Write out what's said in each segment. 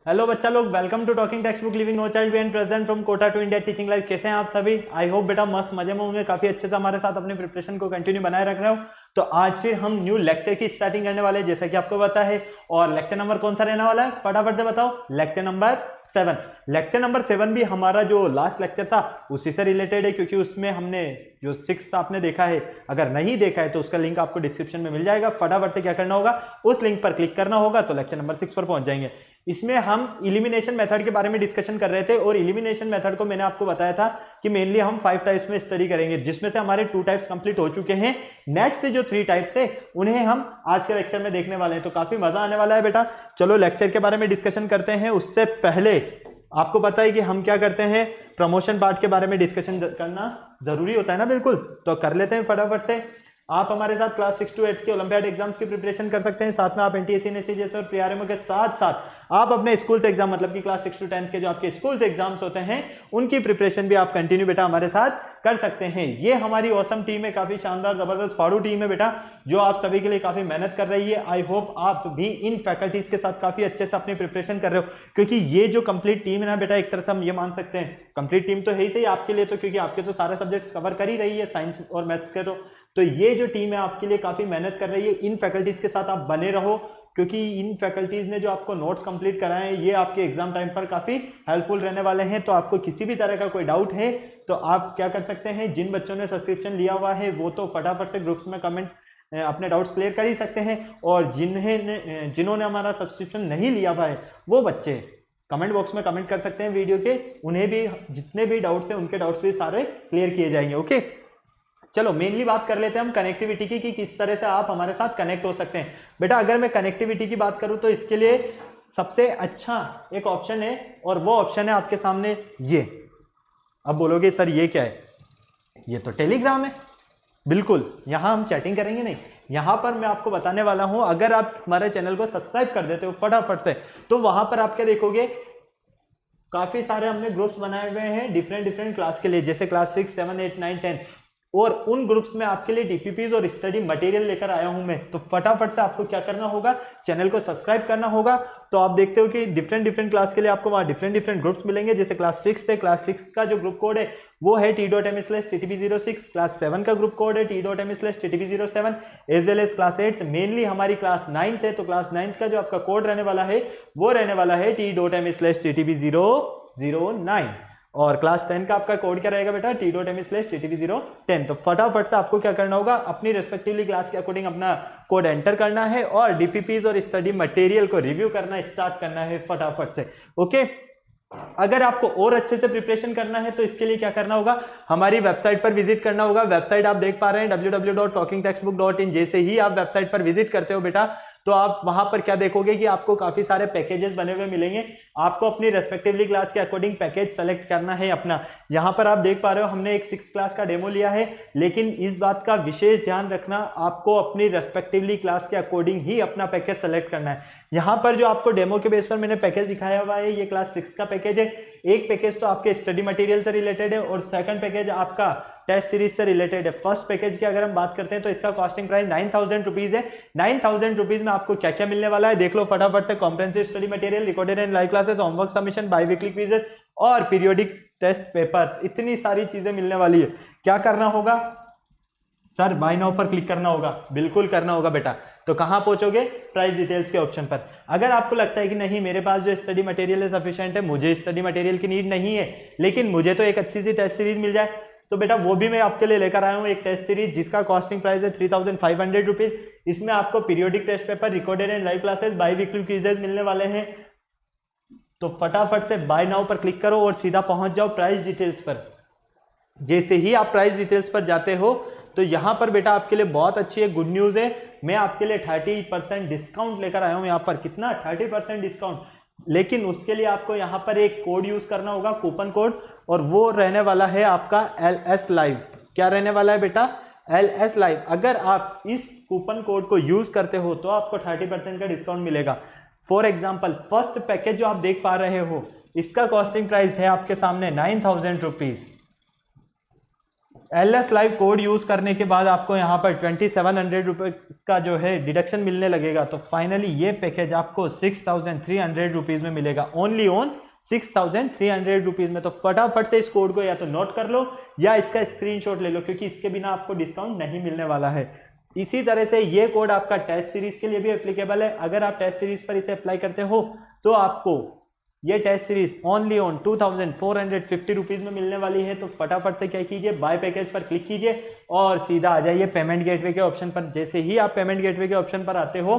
Hello बच्चा लोग, welcome to talking text book leaving no child and present from Kota to India teaching life. कैसे हैं आप सभी? आई होप बेटा मस्त मजे में होंगे, काफी अच्छे से हमारे साथ अपने प्रिपरेशन को कंटिन्यू बनाए रख रहे हो। तो आज फिर हम न्यू लेक्चर की स्टार्टिंग करने वाले हैं, जैसा कि आपको पता है। और लेक्चर नंबर कौन सा रहने वाला है, फटाफट से बताओ। Lecture number 7। लेक्चर नंबर 7 भी हमारा जो लास्ट लेक्चर था उसी से रिलेटेड है, क्योंकि उसमें हमने जो 6 आपने देखा है, अगर नहीं देखा है तो उसका लिंक आपको डिस्क्रिप्शन में मिल जाएगा। फटाफट से क्या करना होगा, उस लिंक पर क्लिक करना होगा तो लेक्चर नंबर 6 पर पहुंच जाएंगे। इसमें हम इलिमिनेशन मेथड के बारे में डिस्कशन कर रहे थे, और इलिमिनेशन मेथड को मैंने आपको बताया था कि मेनली हम 5 टाइप्स में स्टडी करेंगे, जिसमें से हमारे 2 टाइप्स कंप्लीट हो चुके हैं। नेक्स्ट जो 3 टाइप्स है उन्हें हम आज के लेक्चर में देखने वाले हैं, तो काफी मजा आने वाला है बेटा। चलो लेक्चर के बारे में डिस्कशन करते हैं। उससे पहले आपको पता है कि हम क्या करते हैं, प्रमोशन पार्ट के बारे में डिस्कशन करना जरूरी होता है ना, बिल्कुल। तो कर लेते हैं फटाफट से। आप हमारे साथ क्लास 6 to 8 के ओलंपियाड एग्जाम्स की प्रिपरेशन कर सकते हैं, साथ में आप एनटीएससी एनएससी जैसे और प्रीआरएमओ के साथ साथ आप अपने स्कूल से एग्जाम, मतलब कि क्लास 6 to 10 के जो आपके स्कूल से एग्जाम्स होते हैं उनकी प्रिपरेशन भी आप कंटिन्यू बेटा हमारे साथ कर सकते हैं। ये हमारी ऑसम टीम है, काफी शानदार जबरदस्त फाड़ू टीम है बेटा, जो आप सभी के लिए काफी मेहनत कर रही है। आई होप आप भी इन फैकल्टीज के साथ काफी अच्छे से अपनी प्रिपरेशन कर रहे हो, क्योंकि ये जो कंप्लीट टीम है ना बेटा, एक तरह से हम ये मान सकते हैं कंप्लीट टीम तो है ही सही आपके लिए, तो क्योंकि आपके तो सारे सब्जेक्ट कवर कर ही रही है साइंस और मैथ्स के। तो ये जो टीम है आपके लिए काफी मेहनत कर रही है। इन फैकल्टीज के साथ आप बने रहो, क्योंकि इन फैकल्टीज ने जो आपको नोट्स कंप्लीट कराए हैं ये आपके एग्जाम टाइम पर काफी हेल्पफुल रहने वाले हैं। तो आपको किसी भी तरह का कोई डाउट है तो आप क्या कर सकते हैं, जिन बच्चों ने सब्सक्रिप्शन लिया हुआ है वो तो फटाफट से ग्रुप्स में कमेंट अपने डाउट्स क्लियर कर ही सकते हैं, और जिन्होंने हमारा सब्सक्रिप्शन नहीं लिया हुआ है वो बच्चे कमेंट बॉक्स में कमेंट कर सकते हैं वीडियो के, उन्हें भी जितने भी डाउट्स हैं उनके डाउट्स भी सारे क्लियर किए जाएंगे। ओके, चलो मेनली बात कर लेते हैं हम कनेक्टिविटी की, कि किस तरह से आप हमारे साथ कनेक्ट हो सकते हैं। बेटा अगर मैं कनेक्टिविटी की बात करूं तो इसके लिए सबसे अच्छा एक ऑप्शन है, और वो ऑप्शन है आपके सामने ये। अब बोलोगे सर ये क्या है, ये तो टेलीग्राम है। बिल्कुल, यहां हम चैटिंग करेंगे नहीं, यहां पर मैं आपको बताने वाला हूं। अगर आप हमारे चैनल को सब्सक्राइब कर देते हो फटाफट से, तो वहां पर आप क्या देखोगे, काफी सारे हमने ग्रुप्स बनाए हुए हैं डिफरेंट क्लास के लिए, जैसे क्लास 6, 7, 8, 9, 10, और उन ग्रुप्स में आपके लिए डीपीपीज और स्टडी मटेरियल लेकर आया हूं मैं। तो फटाफट से आपको क्या करना होगा, चैनल को सब्सक्राइब करना होगा। तो आप देखते हो कि डिफरेंट क्लास के लिए आपको वहां डिफरेंट ग्रुप्स मिलेंगे। जैसे क्लास 6 है, क्लास 6 का जो ग्रुप कोड है वो है t.me/ttb06। क्लास 7 का ग्रुप कोड है t.me/ttb07, as well as class 8। Mainly हमारी क्लास 9 है, तो क्लास 9 का जो आपका कोड रहने वाला है वो रहने वाला है t.me/ttb009, और क्लास 10 का आपका कोड क्या रहेगा बेटा, t.me/ttb010। तो फटाफट से आपको क्या करना होगा, अपनी रेस्पेक्टिवली क्लास के अकॉर्डिंग अपना कोड एंटर करना है, और डीपीपीज और स्टडी मटेरियल को रिव्यू करना स्टार्ट करना है फटाफट से। ओके, अगर आपको और अच्छे से प्रिपरेशन करना है तो इसके लिए क्या करना होगा, हमारी वेबसाइट पर विजिट करना होगा। वेबसाइट आप देख पा रहे हैं www.talkingtextbook.in। जैसे ही आप वेबसाइट पर विजिट करते हो बेटा, तो आप वहां पर क्या देखोगे कि आपको काफी सारे पैकेजेस बने हुए मिलेंगे। आपको अपनी रेस्पेक्टिवली क्लास के अकॉर्डिंग पैकेज सेलेक्ट करना है अपना। यहां पर आप देख पा रहे हो हमने एक 6 क्लास का डेमो लिया है, लेकिन इस बात का विशेष ध्यान रखना, आपको अपनी रेस्पेक्टिवली क्लास के अकॉर्डिंग ही अपना पैकेज सेलेक्ट करना है। यहां पर जो आपको डेमो के बेस पर मैंने पैकेज दिखाया हुआ है, ये क्लास 6 का पैकेज है। एक पैकेज तो आपके स्टडी मटेरियल से रिलेटेड है, और सेकंड पैकेज आपका टेस्ट सीरीज से रिलेटेड है। फर्स्ट पैकेज की अगर हम बात करते हैं तो इसका कॉस्टिंग प्राइस 9000 रुपीज है। 9000 रुपीज में आपको क्या क्या मिलने वाला है देख लो फटाफट से। Comprehensive study material, recorded and live classes, homework submission, by weekly quizzes और पीरियोडिक टेस्ट पेपर्स, इतनी सारी चीजें मिलने वाली है। क्या करना होगा सर, बाय नाउ पर क्लिक करना होगा, बिल्कुल करना होगा बेटा। तो कहां पहुंचोगे, प्राइस डिटेल्स के ऑप्शन पर। अगर आपको लगता है कि नहीं मेरे पास जो स्टडी मटेरियल है सफिशिएंट है, मुझे स्टडी मटेरियल की नीड नहीं है, लेकिन मुझे तो एक अच्छी सी टेस्ट सीरीज मिल जाए, तो बेटा वो भी मैं आपके लिए लेकर आया हूं एक टेस्ट सीरीज, जिसका कॉस्टिंग प्राइस है 3500 रुपीज। इसमें आपको periodic test paper, recorded and live classes, biweekly quizzes मिलने वाले हैं। तो फटाफट से बाय नाउ पर क्लिक करो और सीधा पहुंच जाओ प्राइस डिटेल्स पर। जैसे ही आप प्राइस डिटेल्स पर जाते हो तो यहां पर बेटा आपके लिए बहुत अच्छी है, गुड न्यूज है। मैं आपके लिए 30% डिस्काउंट लेकर आया हूं यहां पर। कितना, 30% डिस्काउंट। लेकिन उसके लिए आपको यहां पर एक कोड यूज करना होगा, कूपन कोड, और वो रहने वाला है आपका LS लाइव। क्या रहने वाला है बेटा, LS लाइव। अगर आप इस कूपन कोड को यूज करते हो तो आपको 30% का डिस्काउंट मिलेगा। फॉर एग्जाम्पल, फर्स्ट पैकेज जो आप देख पा रहे हो, इसका कॉस्टिंग प्राइस है आपके सामने 9000 rupees. LS live code use करने के बाद आपको यहाँ पर 2700 रुपये का जो है डिडक्शन मिलने लगेगा। तो फाइनली ये पैकेज आपको 6300 रुपीज में मिलेगा, ओनली ऑन 6300 रुपीज में। तो फटाफट से इस कोड को या तो नोट कर लो या इसका स्क्रीनशॉट ले लो, क्योंकि इसके बिना आपको डिस्काउंट नहीं मिलने वाला है। इसी तरह से ये कोड आपका टेस्ट सीरीज के लिए भी एप्लीकेबल है। अगर आप टेस्ट सीरीज पर इसे अप्लाई करते हो तो आपको ये test series only on 2450 rupees में मिलने वाली है। तो फटाफट से क्या कीजिए, बाय पैकेज पर क्लिक कीजिए और सीधा आ जाइए पेमेंट गेटवे के ऑप्शन पर। जैसे ही आप पेमेंट गेटवे के ऑप्शन पर आते हो,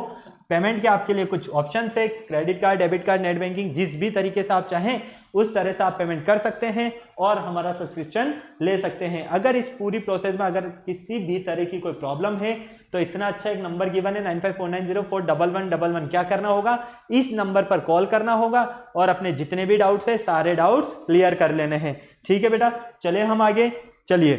पेमेंट के आपके लिए कुछ ऑप्शन है, credit card, debit card, net banking, जिस भी तरीके से आप चाहें उस तरह से आप पेमेंट कर सकते हैं और हमारा सब्सक्रिप्शन ले सकते हैं। अगर इस पूरी प्रोसेस में अगर किसी भी तरह की कोई प्रॉब्लम है तो इतना अच्छा एक नंबर गिवन है 9549041111। क्या करना होगा, इस नंबर पर कॉल करना होगा और अपने जितने भी डाउट्स है सारे डाउट्स क्लियर कर लेने हैं। ठीक है बेटा, चले हम आगे। चलिए,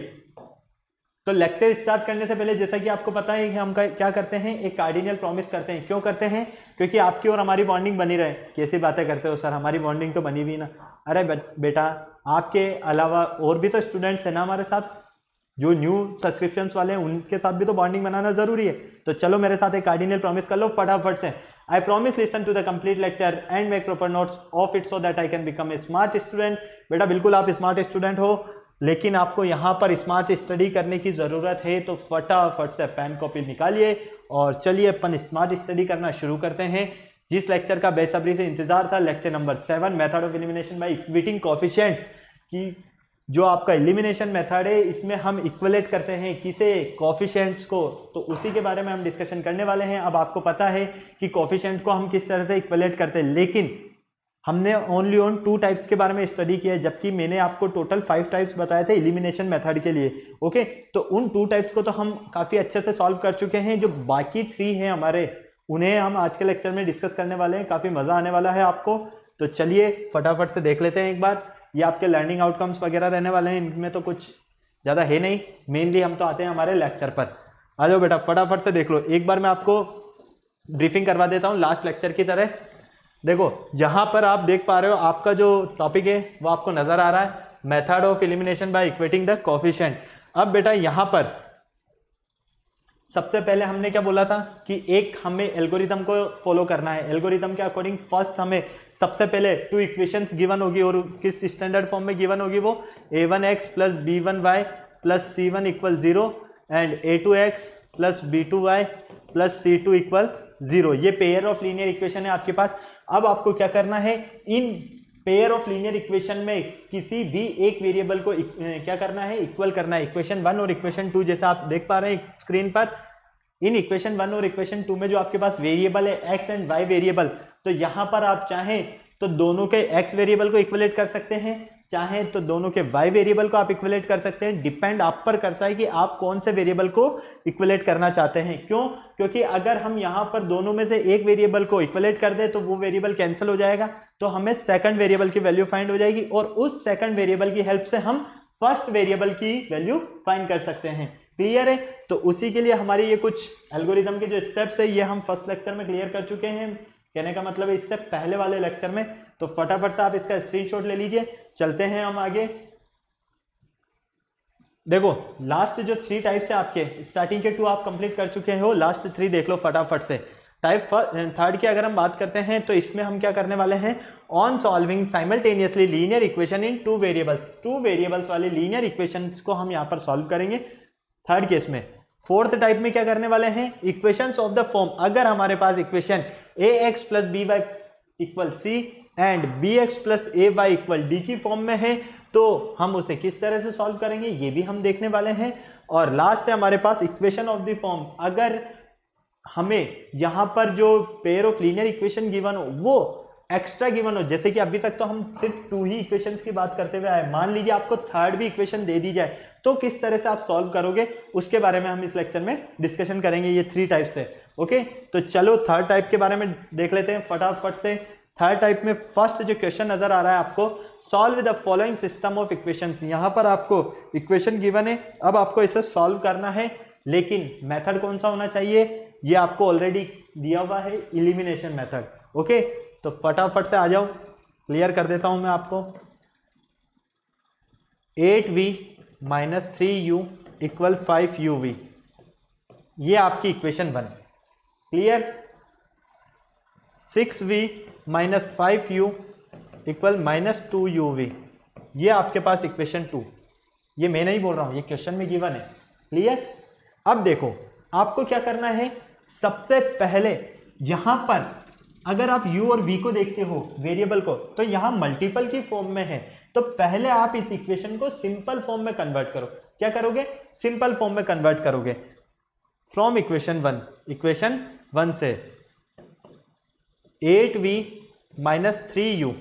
तो लेक्चर स्टार्ट करने से पहले जैसा कि आपको पता है कि हम क्या करते हैं, एक कार्डिनल प्रॉमिस करते हैं। क्यों करते हैं, क्योंकि आपकी और हमारी बॉन्डिंग बनी रहे। कैसी बातें करते हो सर, हमारी बॉन्डिंग तो बनी हुई ना। अरे बेटा, आपके अलावा और भी तो स्टूडेंट्स हैं ना हमारे साथ, जो न्यू सब्सक्रिप्शंस वाले हैं, उनके साथ भी तो बॉन्डिंग बनाना जरूरी है। तो चलो मेरे साथ एक कार्डिनल प्रॉमिस कर लो फटाफट से। I promise listen to the complete lecture and make proper notes of it so that I can become a smart student. बेटा बिल्कुल आप स्मार्ट स्टूडेंट हो, लेकिन आपको यहाँ पर स्मार्ट स्टडी करने की ज़रूरत है। तो फटाफट से पेन कॉपी निकालिए और चलिए अपन स्मार्ट स्टडी करना शुरू करते हैं। जिस लेक्चर का बेसब्री से इंतजार था, lecture number 7, method of elimination by equating coefficients की जो आपका एलिमिनेशन मेथड है, इसमें हम इक्वलेट करते हैं किसे, कोएफिशिएंट्स को। तो उसी के बारे में हम डिस्कशन करने वाले हैं। अब आपको पता है कि कोएफिशिएंट को हम किस तरह से इक्वलेट करते हैं, लेकिन हमने ओनली ऑन 2 टाइप्स के बारे में स्टडी किया है, जबकि मैंने आपको टोटल 5 टाइप्स बताए थे एलिमिनेशन मेथड के लिए। ओके, तो उन 2 टाइप्स को तो हम काफ़ी अच्छे से सॉल्व कर चुके हैं। जो बाकी 3 हैं हमारे, उन्हें हम आज के लेक्चर में डिस्कस करने वाले हैं। काफ़ी मज़ा आने वाला है आपको। तो चलिए फटाफट से देख लेते हैं एक बार। ये आपके लर्निंग आउटकम्स वगैरह रहने वाले हैं, इनमें तो कुछ ज़्यादा है नहीं। मेनली हम तो आते हैं हमारे लेक्चर पर। आ जाओ बेटा फटाफट से देख लो। एक बार मैं आपको ब्रीफिंग करवा देता हूँ लास्ट लेक्चर की तरह। देखो यहाँ पर आप देख पा रहे हो, आपका जो टॉपिक है वो आपको नजर आ रहा है, method of elimination by equating the coefficient. अब बेटा यहाँ पर सबसे पहले हमने क्या बोला था कि एक हमें एल्गोरिथम को फॉलो करना है। एल्गोरिथम के अकॉर्डिंग फर्स्ट हमें सबसे पहले 2 इक्वेशंस गिवन होगी, और किस स्टैंडर्ड फॉर्म में गिवन होगी वो, a1x plus b1y plus c1 equal 0 and a2x plus b2y plus c2 equal 0। ये पेयर ऑफ लीनियर इक्वेशन है आपके पास। अब आपको क्या करना है, in pair of linear equation में किसी भी एक वेरिएबल को क्या करना है, इक्वल करना है। इक्वेशन 1 और इक्वेशन 2 जैसा आप देख पा रहे हैं स्क्रीन पर, इन इक्वेशन 1 और इक्वेशन 2 में जो आपके पास वेरिएबल है x एंड y वेरिएबल, तो यहां पर आप चाहें तो दोनों के x वेरिएबल को इक्वलेट कर सकते हैं, चाहें तो दोनों के y वेरिएबल को आप इक्वलेट कर सकते हैं। डिपेंड आप पर करता है कि आप कौन से वेरिएबल को इक्वलेट करना चाहते हैं। क्यों, क्योंकि अगर हम यहां पर दोनों में से एक वेरिएबल को इक्वलेट कर दें तो वो वेरिएबल कैंसिल हो जाएगा, तो हमें सेकंड वेरिएबल की वैल्यू फाइंड हो जाएगी और उस सेकंड वेरिएबल की हेल्प से हम फर्स्ट वेरिएबल की वैल्यू फाइंड कर सकते हैं। क्लियर है? तो उसी के लिए हमारे ये कुछ एल्गोरिथम के जो स्टेप्स है ये हम फर्स्ट लेक्चर में क्लियर कर चुके हैं। कहने का मतलब है इससे पहले वाले लेक्चर में। तो फटाफट से आप इसका स्क्रीनशॉट ले लीजिए। चलते हैं हम आगे। देखो लास्ट जो 3 टाइप्स है आपके, स्टार्टिंग के 2 आप कंप्लीट कर चुके हो, लास्ट 3 देख लो फटाफट से। टाइप थर्ड की अगर हम बात करते हैं तो इसमें हम क्या करने वाले हैं, on solving simultaneously linear equation in 2 variables, 2 variables वाले लीनियर इक्वेशंस को हम यहाँ पर सॉल्व करेंगे थर्ड केस में। फोर्थ टाइप में क्या करने वाले हैं, इक्वेशंस ऑफ द फॉर्म, अगर हमारे पास equation ax plus B Y equal C and bx plus A Y equal D की फॉर्म में है तो हम उसे किस तरह से सॉल्व करेंगे ये भी हम देखने वाले हैं। और लास्ट है हमारे पास इक्वेशन ऑफ द फॉर्म, अगर हमें यहां पर जो pair of linear equation given हो वो एक्स्ट्रा गिवन हो, जैसे कि अभी तक तो हम सिर्फ 2 ही इक्वेशंस की बात करते हुए आए, मान लीजिए आपको थर्ड भी इक्वेशन दे दी जाए तो किस तरह से आप सॉल्व करोगे उसके बारे में हम इस लेक्चर में डिस्कशन करेंगे। ये 3 टाइप्स है। ओके, तो चलो थर्ड टाइप के बारे में देख लेते हैं फटाफट से। थर्ड टाइप में फर्स्ट जो क्वेश्चन नजर आ रहा है आपको, solve the following system of equations. यहां पर आपको इक्वेशन गिवन है, अब आपको इसे सॉल्व करना है, लेकिन मेथड कौन सा होना चाहिए ये आपको ऑलरेडी दिया हुआ है, इलिमिनेशन मेथड। ओके, तो फटाफट से आ जाओ, क्लियर कर देता हूं मैं आपको। 8v minus 3u equal 5uv, ये आपकी equation 1। Clear? 6v minus 5u equal minus 2uv, ये आपके पास इक्वेशन 2। ये मैं नहीं बोल रहा हूं, ये क्वेश्चन में गिवन है। क्लियर? अब देखो आपको क्या करना है, सबसे पहले यहां पर अगर आप u और v को देखते हो वेरिएबल को, तो यहां मल्टीपल की फॉर्म में है, तो पहले आप इस इक्वेशन को सिंपल फॉर्म में कन्वर्ट करो। क्या करोगे? सिंपल फॉर्म में कन्वर्ट करोगे। फ्रॉम इक्वेशन 1 से 8v minus 3u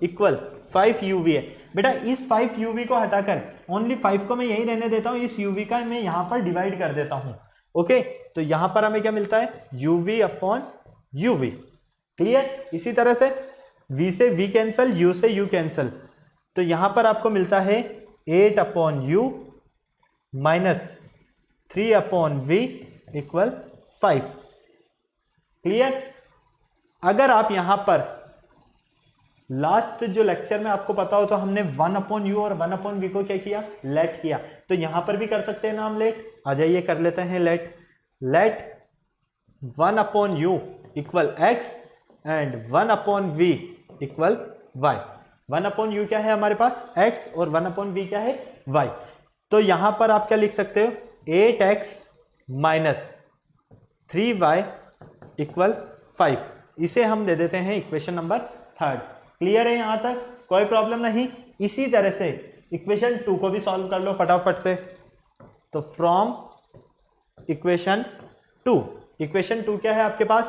equal 5uv है। बेटा इस 5uv को हटाकर ओनली 5 को मैं यही रहने देता हूं, इस uv का मैं यहां पर डिवाइड कर देता हूं। ओके, तो यहां पर हमें क्या मिलता है, uv अपॉन uv। क्लियर? इसी तरह से v से v कैंसल, u से u कैंसल, तो यहां पर आपको मिलता है 8 upon u minus 3 upon v equal 5। Clear? अगर आप यहां पर लास्ट जो लेक्चर में आपको पता हो तो हमने 1 अपॉन यू और 1 अपॉन वी को क्या किया, लेट किया, तो यहां पर भी कर सकते हैं ना हम लेट। आ जाइए कर लेते हैं let. 1 upon u equal x and 1 upon v equal y. 1 upon u क्या है हमारे पास, x, और 1 अपॉन वी क्या है, y। तो यहां पर आप क्या लिख सकते हो, 8x माइनस 3y इक्वल 5। इसे हम दे देते हैं इक्वेशन नंबर 3। क्लियर है? यहां तक कोई प्रॉब्लम नहीं। इसी तरह से इक्वेशन 2 को भी सॉल्व कर लो फटाफट से। तो फ्रॉम इक्वेशन 2 क्या है आपके पास,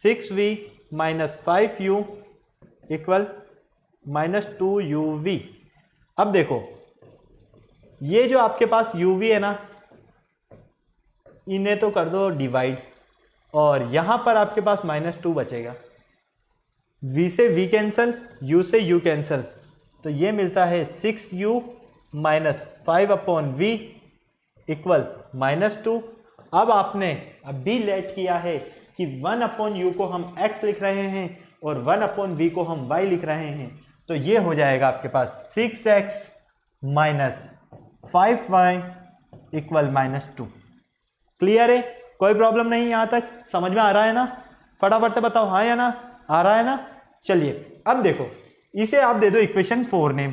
6v minus 5u equal minus 2uv। अब देखो ये जो आपके पास uv है ना, इन्हें तो कर दो डिवाइड, और यहां पर आपके पास माइनस 2 बचेगा। v से v कैंसल, u से u कैंसल, तो ये मिलता है 6u minus 5 upon v equal minus 2। अब आपने अभी लेट किया है कि 1 अपॉन यू को हम x लिख रहे हैं और 1 अपॉन v को हम y लिख रहे हैं, तो ये हो जाएगा आपके पास 6x minus 5y equal minus 2। Clear है? कोई प्रॉब्लम नहीं? यहां तक समझ में आ रहा है ना? फटाफट से बताओ हाँ या ना, आ रहा है ना? चलिए अब देखो, इसे आप दे दो इक्वेशन 4 नेम।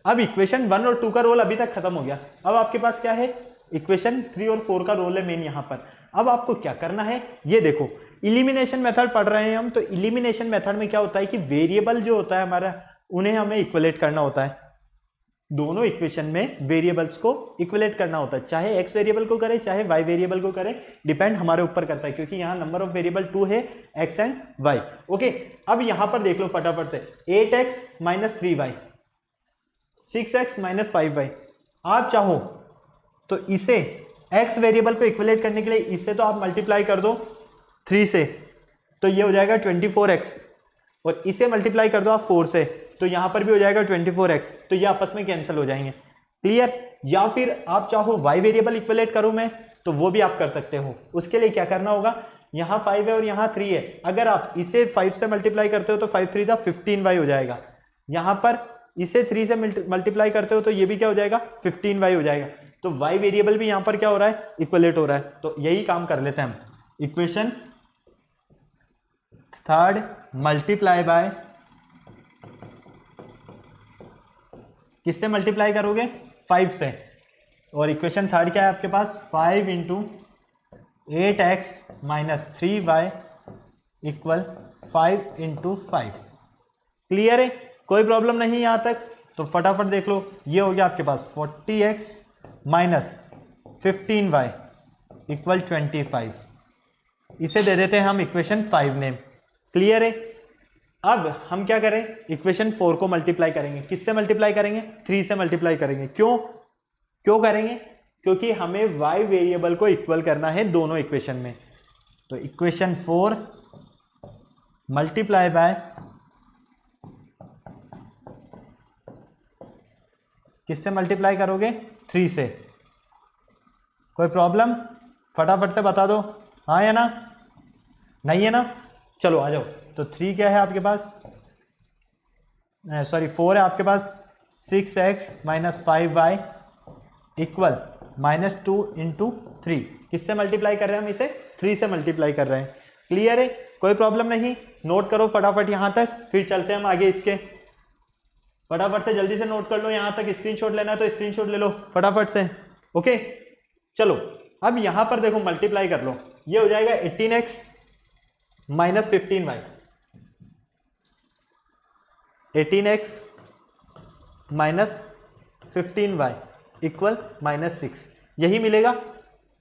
अब इक्वेशन 1 और 2 का रोल अभी तक खत्म हो गया। अब आपके पास क्या है, इक्वेशन 3 और 4 का रोल है मेन यहां पर। अब आपको क्या करना है, ये देखो इलिमिनेशन मेथड पढ़ रहे हैं हम, तो इलिमिनेशन मेथड में क्या होता है कि वेरिएबल जो होता है हमारा, उन्हें हमें इक्वलेट करना होता है। दोनों इक्वेशन में वेरिएबल्स को इक्वलेट करना होता है, चाहे x वेरिएबल को करें चाहे y वेरिएबल को करें, डिपेंड हमारे ऊपर करता है, क्योंकि यहाँ नंबर ऑफ वेरिएबल 2 है, x एंड y। ओके, अब यहां पर देख लो फटाफट से, 8x minus 3y, 6x minus 5y। आप चाहो तो इसे x वेरिएबल को इक्वलेट करने के लिए इसे तो आप मल्टीप्लाई कर दो 3 से, तो ये हो जाएगा 24x, और इसे मल्टीप्लाई कर दो आप 4 से, तो यहां पर भी हो जाएगा 24x, तो ये आपस में कैंसिल हो जाएंगे। क्लियर? या फिर आप चाहो y वेरिएबल इक्वलेट करूं मैं, तो वो भी आप कर सकते हो। उसके लिए क्या करना होगा, यहाँ 5 है और यहाँ 3 है, अगर आप इसे 5 से मल्टीप्लाई करते हो तो 5 3 जा 15y हो जाएगा। यहाँ पर इसे 3 से मल्टीप्लाई करते हो तो ये भी क्या हो जाएगा, 15y हो जाएगा। तो y वेरिएबल भी यहाँ पर क्या हो रहा है, इक्वलेट हो रहा है। तो यही काम कर लेते हैं हम। इक्वेशन 3 मल्टीप्लाई बाय, किससे मल्टीप्लाई करोगे, 5 से, और इक्वेशन 3 क्या है आपके पास, 5 into 8x minus 3y equal 5 into 5। Clear है? कोई प्रॉब्लम नहीं यहां तक? तो फटाफट देख लो, ये हो गया आपके पास 40x माइनस 15y इक्वल 25। इसे दे देते हैं हम इक्वेशन 5 नेम। क्लियर है? अब हम क्या करें, इक्वेशन 4 को मल्टीप्लाई करेंगे। किससे मल्टीप्लाई करेंगे, 3 से मल्टीप्लाई करेंगे। क्यों करेंगे, क्योंकि हमें y वेरिएबल को इक्वल करना है दोनों इक्वेशन में। तो इक्वेशन 4 मल्टीप्लाई बाय, किससे मल्टीप्लाई करोगे, 3 से। कोई प्रॉब्लम, फटाफट से बता दो हाँ या ना, नहीं है ना? चलो आ जाओ। तो 3 क्या है आपके पास, सॉरी 4 है आपके पास, 6x minus 5y equal -2 into 3। किससे मल्टीप्लाई कर रहे हैं हम इसे? 3 से मल्टीप्लाई कर रहे हैं। क्लियर है, कोई प्रॉब्लम नहीं। नोट करो फटाफट यहाँ तक, फिर चलते हैं हम आगे इसके। फटाफट से जल्दी से नोट कर लो, यहाँ तक स्क्रीनशॉट लेना है तो स्क्रीनशॉट ले लो फटाफट से। ओके चलो, अब यहाँ पर देखो मल्टीप्लाई कर लो, ये हो जाएगा 18x minus 15y, 18x minus 15y equal -6, यही मिलेगा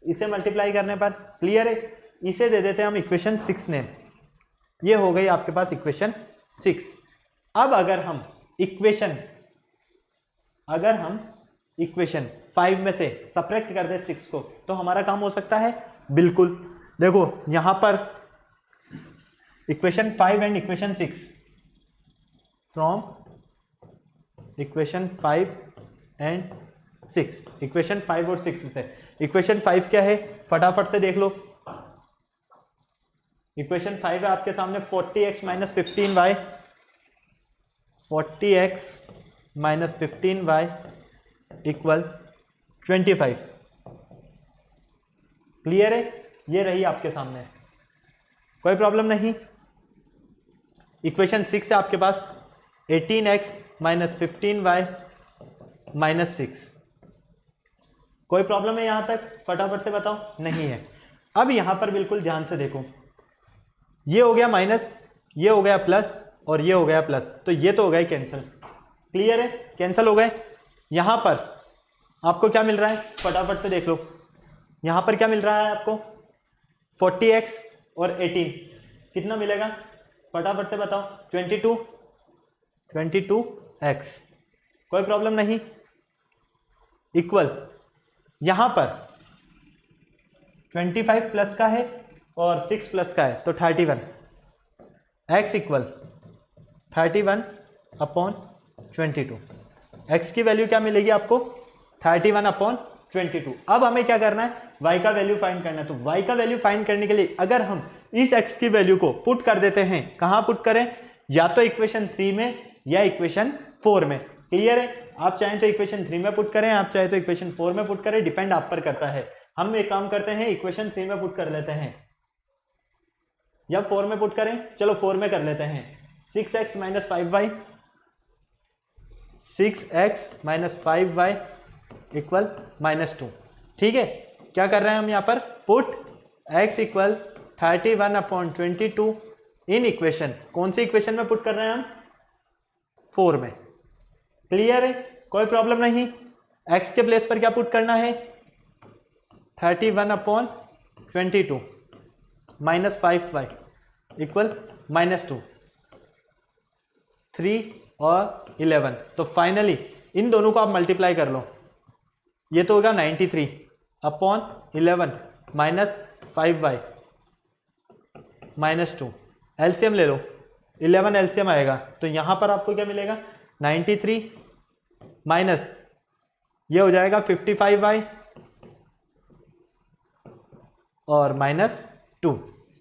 इसे मल्टीप्लाई करने पर। क्लियर है, इसे दे देते हैं हम इक्वेशन 6 नेम। ये हो गई आपके पास इक्वेशन 6। अब अगर हम इक्वेशन 5 में से सब्ट्रैक्ट कर दे 6 को, तो हमारा काम हो सकता है? बिल्कुल। देखो यहां पर equation 5 and equation 6, from equation 5 and 6, equation 5 और 6 से। इक्वेशन 5 क्या है फटाफट से देख लो। इक्वेशन 5 है आपके सामने 40x minus 15y, 40x minus 15y equal 25। Clear है, ये रही आपके सामने, कोई प्रॉब्लम नहीं। इक्वेशन 6 है आपके पास 18x माइनस 15y माइनस 6। कोई प्रॉब्लम है यहां तक? फटाफट से बताओ। नहीं है। अब यहां पर बिल्कुल ध्यान से देखो, ये हो गया माइनस, ये हो गया प्लस और ये हो गया प्लस, तो ये तो हो गया कैंसिल। क्लियर है, कैंसिल हो गए। यहां पर आपको क्या मिल रहा है फटाफट से देख लो, यहां पर क्या मिल रहा है आपको? 40x और 18 कितना मिलेगा फटाफट से बताओ? 22x। कोई प्रॉब्लम नहीं। इक्वल यहां पर 25 प्लस का है और 6 प्लस का है तो 31। x equal 31 upon 22। x की वैल्यू क्या मिलेगी आपको? 31 अपॉन 22। अब हमें क्या करना है? y का वैल्यू फाइंड करना है। तो y का वैल्यू फाइंड करने के लिए अगर हम इस x की वैल्यू को पुट कर देते हैं, कहां पुट करें? या तो इक्वेशन 3 में या इक्वेशन 4 में। क्लियर है, आप चाहें तो इक्वेशन 3 में पुट करें, आप चाहें तो इक्वेशन 4 में पुट करें, डिपेंड आप पर करता है। हम एक काम करते हैं, इक्वेशन 3 में पुट कर लेते हैं या 4 में पुट करें? चलो 4 में कर लेते हैं। 6x minus 5y, 6x minus 5y equal -2। ठीक है, क्या कर रहे हैं हम यहाँ पर? Put x equal 31 upon 22 in equation, कौन सी इक्वेशन में पुट कर रहे हैं हम? 4 में। क्लियर है, कोई प्रॉब्लम नहीं। x के प्लेस पर क्या पुट करना है? 31 अपॉन 22 माइनस 5y इक्वल -2, 3 और 11। तो फाइनली इन दोनों को आप मल्टीप्लाई कर लो, ये तो होगा 93 अपॉन 11 माइनस 5y -2। एलसीएम ले लो, 11 एलसीएम आएगा, तो यहां पर आपको क्या मिलेगा? 93 माइनस ये हो जाएगा 55y और -2।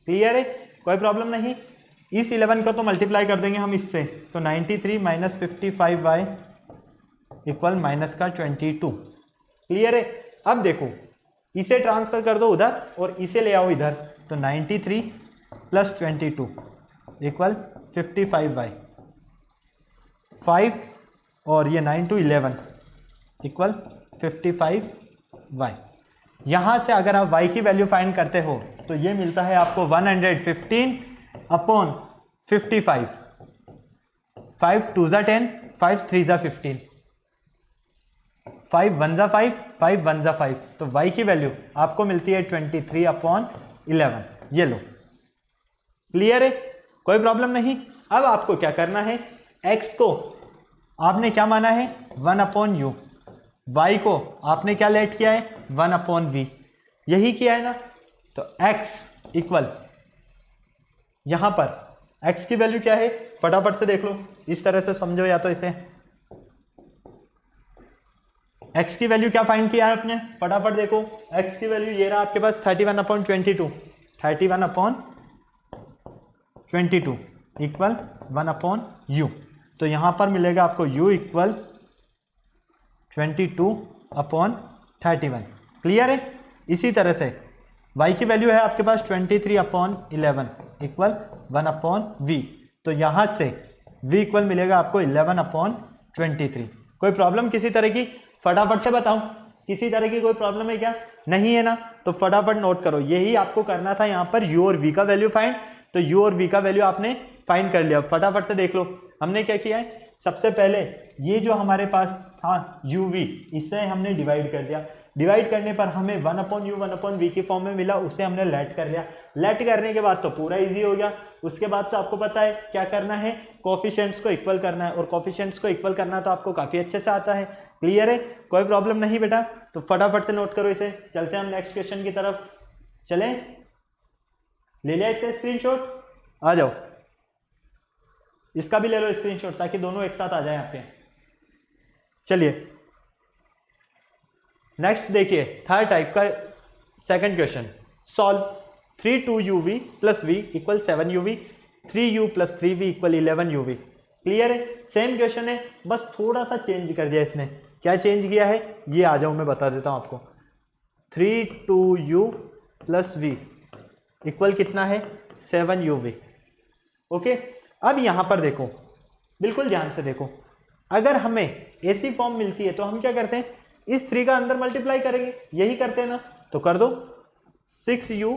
क्लियर है, कोई प्रॉब्लम नहीं। इस 11 को तो मल्टीप्लाई कर देंगे हम इससे, तो 93 माइनस 55y इक्वल माइनस का 22। क्लियर है। अब देखो इसे ट्रांसफर कर दो उधर और इसे ले आओ इधर, तो 93 प्लस 22 इक्वल 55y, 5 और ये 9 to 11 इक्वल 55y। यहाँ से अगर आप y की वैल्यू फाइंड करते हो तो ये मिलता है आपको 115 अपॉन 55। 5 2 ज़ा 10, 5 3 ज़ा 15, 5 1 ज़ा 5, 5 1 ज़ा 5, तो y की वैल्यू आपको मिलती है 23 अपॉन 11। ये लो। क्लियर है, कोई प्रॉब्लम नहीं। अब आपको क्या करना है? x को आपने क्या माना है? 1 अपॉन यू। y को आपने क्या लेट किया है? 1 अपॉन वी। यही किया है ना? तो x इक्वल यहां पर x की वैल्यू क्या है? फटाफट से देख लो, इस तरह से समझो या तो इसे। x की वैल्यू क्या फाइंड किया है आपने? फटाफट देखो, x की वैल्यू ये रहा आपके पास 31 upon 22, 31 upon 22 equal 1 upon you. तो यहाँ पर मिलेगा आपको u इक्वल 22/31। क्लियर है। इसी तरह से y की वैल्यू है आपके पास 23/11 इक्वल 1/v। तो यहाँ से v इक्वल मिलेगा आपको 11/23। कोई प्रॉब्लम किसी तरह की? फटाफट से बताऊं, किसी तरह की कोई प्रॉब्लम है क्या? नहीं है ना? तो फटाफट नोट करो, यही आपको करना था यहाँ पर u और v का वैल्यू फाइंड। तो u और v का वैल्यू आपने फाइंड कर लिया। फटाफट से देख लो हमने क्या किया है। सबसे पहले ये जो हमारे पास था uv, इससे हमने डिवाइड कर दिया। डिवाइड करने पर हमें 1/u 1/v की फॉर्म में मिला, उसे हमने लेट कर लिया। लेट करने के बाद तो पूरा इजी हो गया। उसके बाद तो आपको पता है क्या करना है, कोफिशिएंट्स को इक्वल करना है, और कोफिशिएंट्स को इक्वल करना तो आपको काफी अच्छे से आता है। क्लियर है, कोई प्रॉब्लम नहीं बेटा? तो फटाफट से नोट करो इसे। चलते हैं हम नेक्स्ट क्वेश्चन की तरफ। चलें, ले लिया इसे स्क्रीनशॉट? आ जाओ, इसका भी ले लो स्क्रीनशॉट ताकि दोनों एक साथ आ जाए आपके। चलिए नेक्स्ट देखिए, थर्ड टाइप का second question. Solve 3 2uv plus v equal 7uv, 3u plus 3v equal 11uv। Clear है, सेम क्वेश्चन है, बस थोड़ा सा चेंज कर दिया इसने। क्या चेंज किया है ये आ जाओ मैं बता देता हूं आपको। 3 2u प्लस v इक्वल कितना है 7uv। ओके, अब यहां पर देखो, बिल्कुल ध्यान से देखो, अगर हमें ऐसी फॉर्म मिलती है तो हम क्या करते हैं, इस 3 का अंदर मल्टीप्लाई करेंगे, यही करते हैं ना? तो कर दो, 6u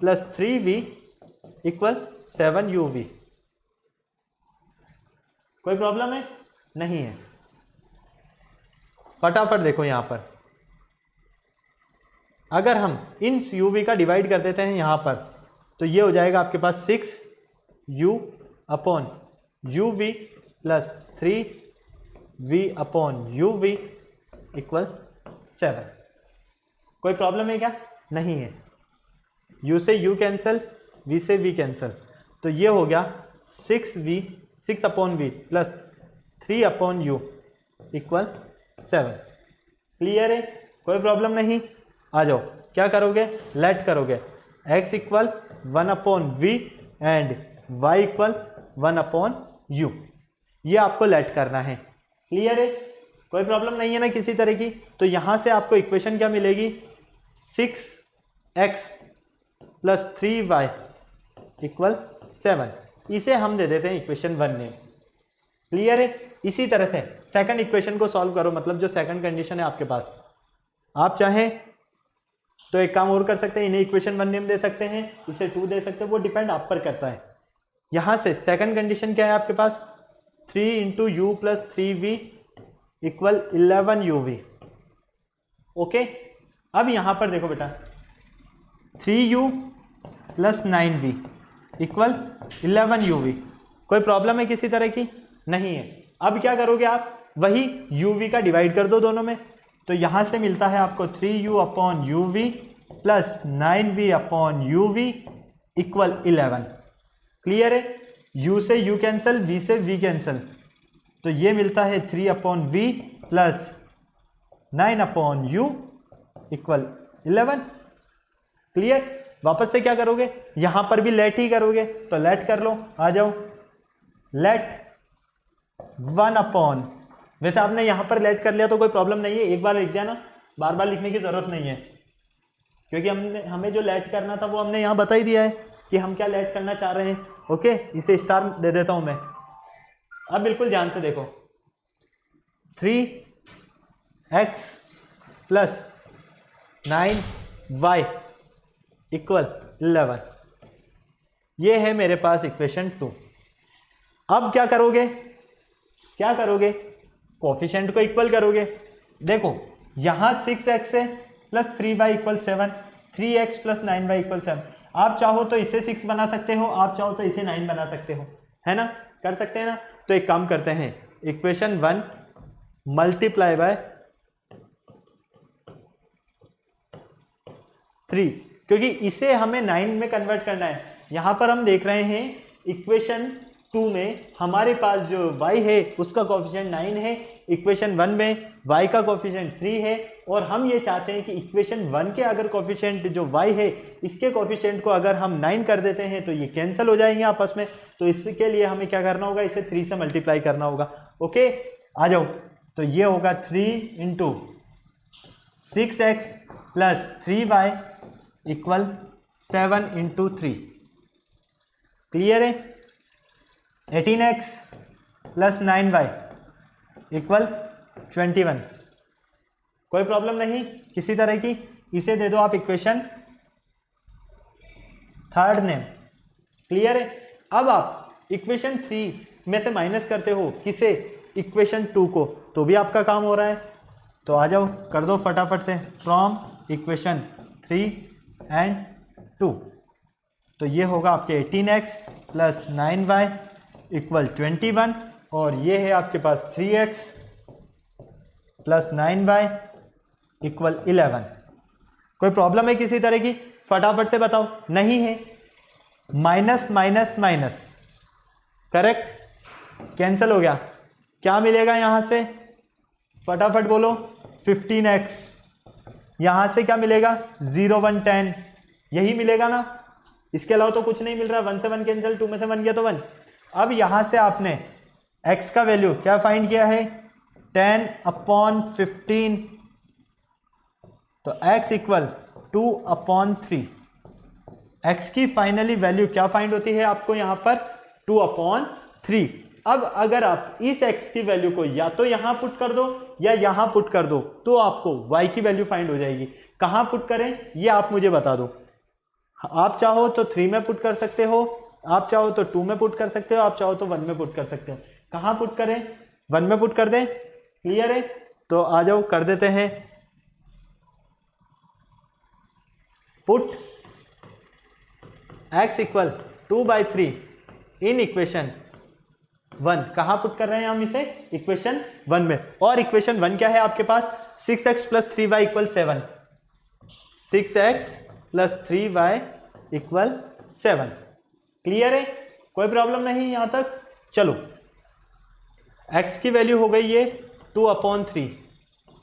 plus 3v equal 7uv। कोई प्रॉब्लम है? नहीं है। फटाफट देखो यहां पर, अगर हम इन uv का डिवाइड कर देते हैं यहां पर, तो ये हो जाएगा आपके पास 6u upon uv plus 3v upon uv equal 7। कोई प्रॉब्लम है क्या? नहीं है। u से u कैंसिल, v से v कैंसिल, तो ये हो गया 6 upon v plus 3 upon u equal 7। Clear है, कोई प्रॉब्लम नहीं? आ जाओ, क्या करोगे, लेट करोगे, x equal 1 upon v and y equal 1 upon u, ये आपको लेट करना है। क्लियर है, कोई प्रॉब्लम नहीं है ना किसी तरह की? तो यहां से आपको इक्वेशन क्या मिलेगी, 6x प्लस 3y इक्वल 7। इसे हम दे देते हैं इक्वेशन 1 में। क्लियर है, इसी तरह से सेकंड इक्वेशन को सॉल्व करो, मतलब जो सेकंड कंडीशन है आपके पास। आप चाहें तो एक काम और कर सकते हैं, इन्हें इक्वेशन 1 नेम दे सकते हैं, इसे 2 दे सकते हैं, वो डिपेंड आप पर करता है। यहां से सेकंड कंडीशन क्या है आपके पास, 3 into you plus 3v equal 11uv। Okay, अब यहां पर देखो बेटा, 3u plus 9v equal 11uv। कोई प्रॉब्लम है किसी तरह की? नहीं है। अब क्या करोगे आप, वही uv का डिवाइड कर दो दोनों में, तो यहां से मिलता है आपको 3u upon uv plus 9v upon uv equal 11। Clear है, u से u कैंसिल, v से v कैंसिल, तो ये मिलता है 3 upon v plus 9 upon u equal 11। Clear, वापस से क्या करोगे, यहां पर भी लेट ही करोगे, तो लेट कर लो, आ जाओ, लेट 1 अपॉन, वैसे आपने यहां पर लेट कर लिया तो कोई प्रॉब्लम नहीं है, एक बार लिख दिया ना, बार बार लिखने की जरूरत नहीं है, क्योंकि हमें जो लेट करना था वो हमने यहां बता ही दिया है कि हम क्या लेट करना चाह रहे हैं। ओके, इसे स्टार दे देता हूं मैं। अब बिल्कुल ध्यान से देखो, 3x प्लस 9y इक्वल 11, ये है मेरे पास इक्वेशन 2। अब क्या करोगे, क्या करोगे, कोफिशिएंट को इक्वल करोगे। देखो यहां 6x है plus 3y equal 7, 3x plus 9y equal 7। आप चाहो तो इसे 6 बना सकते हो, आप चाहो तो इसे 9 बना सकते हो, है ना, कर सकते हैं ना। तो एक काम करते हैं, इक्वेशन 1 मल्टीप्लाई बाय 3, क्योंकि इसे हमें 9 में कन्वर्ट करना है। यहां पर हम देख रहे हैं इक्वेशन 2 में हमारे पास जो y है उसका कोफिशिएंट 9 है, इक्वेशन 1 में y का कोफिशिएंट 3 है, और हम ये चाहते हैं कि इक्वेशन 1 के अगर कोफिशिएंट जो y है इसके कोफिशिएंट को अगर हम 9 कर देते हैं तो ये कैंसिल हो जाएंगे आपस में। तो इसके लिए हमें क्या करना होगा, इसे 3 से मल्टीप्लाई करना होगा। ओके, आ जाओ। तो ये होगा 3 into 6x plus 3y equal 7 into 3। Clear है? 18x plus 9y equal 21। कोई प्रॉब्लम नहीं किसी तरह की। इसे दे दो आप इक्वेशन थर्ड नेम। क्लियर है? अब आप इक्वेशन 3 में से माइनस करते हो किसे, इक्वेशन 2 को, तो भी आपका काम हो रहा है। तो आ जाओ कर दो फटाफट से, फ्रॉम इक्वेशन 3 एंड 2। तो ये होगा आपके 18x प्लस 9y इक्वल 21, और ये है आपके पास 3x प्लस 9y इक्वल 11। कोई प्रॉब्लम है किसी तरह की? फटाफट से बताओ। नहीं है? Minus minus minus, correct, cancel हो गया। क्या मिलेगा यहां से? फटाफट बोलो। 15x, यहां से क्या मिलेगा? 0 1 10, यही मिलेगा ना, इसके अलावा तो कुछ नहीं मिल रहा। 1 से 1 कैंसिल, 2 में से 1 गया तो 1। अब यहां से आपने x का वैल्यू क्या फाइंड किया है? 10/15, तो x इक्वल 2/3। x की फाइनली वैल्यू क्या फाइंड होती है आपको यहां पर? 2/3। अब अगर आप इस x की वैल्यू को या तो यहां पुट कर दो या यहां पुट कर दो तो आपको y की वैल्यू फाइंड हो जाएगी। कहां पुट करें ये आप मुझे बता दो। आप चाहो तो 3 में पुट कर सकते हो, आप चाहो तो 2 में पुट कर सकते हो, आप चाहो तो 1 में पुट कर सकते हो। कहां पुट करें? 1 में पुट कर दें। क्लियर है? तो आ जाओ कर देते हैं put x equal 2/3 in equation 1। कहां पुट कर रहे हैं हम इसे? इक्वेशन 1 में। और इक्वेशन 1 क्या है आपके पास? 6x plus 3y equal 7। 6x plus 3y equal 7। Clear है? कोई प्रॉब्लम नहीं यहां तक? चलो, x की वैल्यू हो गई ये 2/3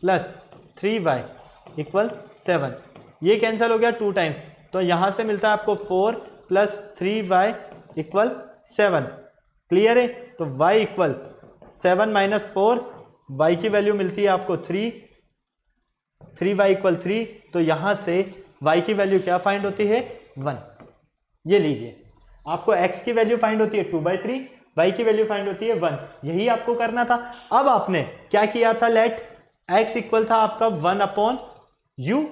प्लस 3y इक्वल 7। ये कैंसिल हो गया 2 टाइम्स, तो यहां से मिलता है आपको 4 प्लस 3y इक्वल 7। क्लियर है? तो y इक्वल 7 माइनस 4, y की वैल्यू मिलती है आपको 3, 3y इक्वल 3। तो यहां से y की वैल्यू क्या फाइंड होती है? 1। ये लीजिए, आपको x की वैल्यू फाइंड होती है 2/3, y की वैल्यू फाइंड होती है 1। यही आपको करना था। अब आपने क्या किया था? लेट x इक्वल था आपका 1/u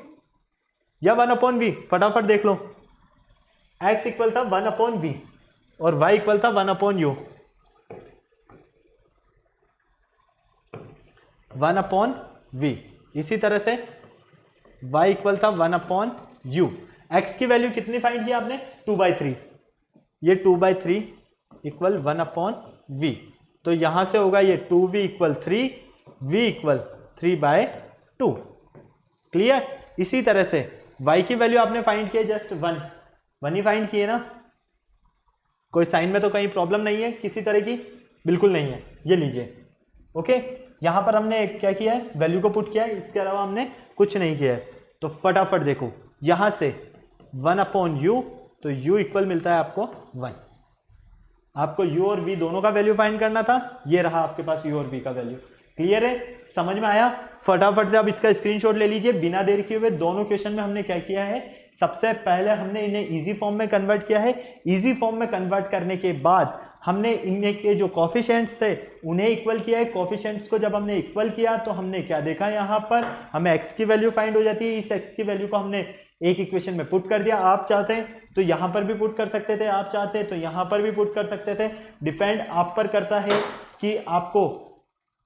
या 1/v, फटाफट देख लो। x इक्वल था 1/v और y इक्वल था 1/u। 1/v। इसी तरह से y इक्वल था 1/u। x की वैल्यू कितनी फाइंड की आपने? 2/3। ये 2/3 इक्वल 1/v। तो यहां से होगा ये 2v equal 3, v equal 3/2। Clear? इसी तरह से y की वैल्यू आपने फाइंड किया जस्ट 1 ही फाइंड किए ना। कोई साइन में तो कहीं प्रॉब्लम नहीं है किसी तरह की? बिल्कुल नहीं है। ये लीजिए, ओके। यहां पर हमने क्या किया है? वैल्यू को पुट किया है, इसके अलावा हमने कुछ नहीं किया है। तो फटाफट देखो, यहां से 1/u, तो u इक्वल मिलता है आपको 1। आपको u और v दोनों का वैल्यू फाइंड करना था। ये रहा आपके पास u और v का वैल्यू। क्लियर है? समझ में आया? फटाफट से आप इसका स्क्रीनशॉट ले लीजिए बिना देर किए हुए। दोनों क्वेश्चन में हमने क्या किया है? सबसे पहले हमने इन्हें इजी फॉर्म में कन्वर्ट किया है। इजी फॉर्म में कन्वर्ट करने के बाद हमने इनके के जो कॉफिशिएंट्स थे उन्हें इक्वल किया है। कॉफिशिएंट्स को जब हमने इक्वल किया तो हमने क्या देखा? यहाँ पर हमें x की वैल्यू फाइंड हो जाती है। इस x की वैल्यू को हमने एक इक्वेशन में पुट कर दिया। आप चाहते हैं तो यहाँ पर भी पुट कर सकते थे, आप चाहते हैं तो यहाँ पर भी पुट कर सकते थे। डिपेंड आप पर करता है कि आपको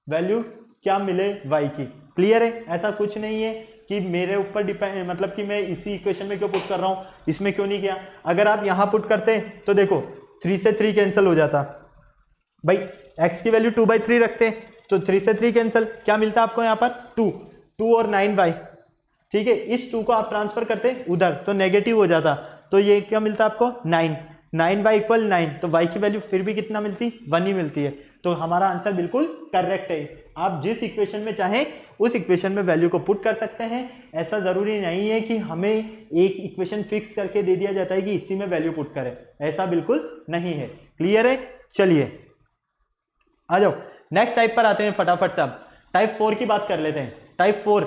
वैल्यू क्या मिले y की। क्लियर है? ऐसा कुछ नहीं है कि मेरे ऊपर डिपेंड, मतलब कि मैं इसी इक्वेशन में क्यों पुट कर रहा हूँ, इसमें क्यों नहीं किया। अगर आप यहाँ पुट करते तो देखो 3 से 3 कैंसिल हो जाता भाई। x की वैल्यू 2/3 रखते तो 3 से 3 कैंसिल, क्या मिलता आपको यहाँ पर? 2 और 9y। ठीक है, इस 2 को आप ट्रांसफर करते उधर तो नेगेटिव हो जाता, तो ये क्या मिलता आपको? 9। 9y इक्वल 9, तो y की वैल्यू फिर भी कितना मिलती, 1 ही मिलती है। तो हमारा आंसर बिल्कुल करेक्ट है। आप जिस इक्वेशन में चाहें उस इक्वेशन में वैल्यू को पुट कर सकते हैं। ऐसा जरूरी नहीं है कि हमें एक इक्वेशन फिक्स करके दे दिया जाता है कि इसी में वैल्यू पुट करें, ऐसा बिल्कुल नहीं है। क्लियर है? चलिए आ जाओ नेक्स्ट टाइप पर आते हैं फटाफट से। अब टाइप 4 की बात कर लेते हैं। Type 4,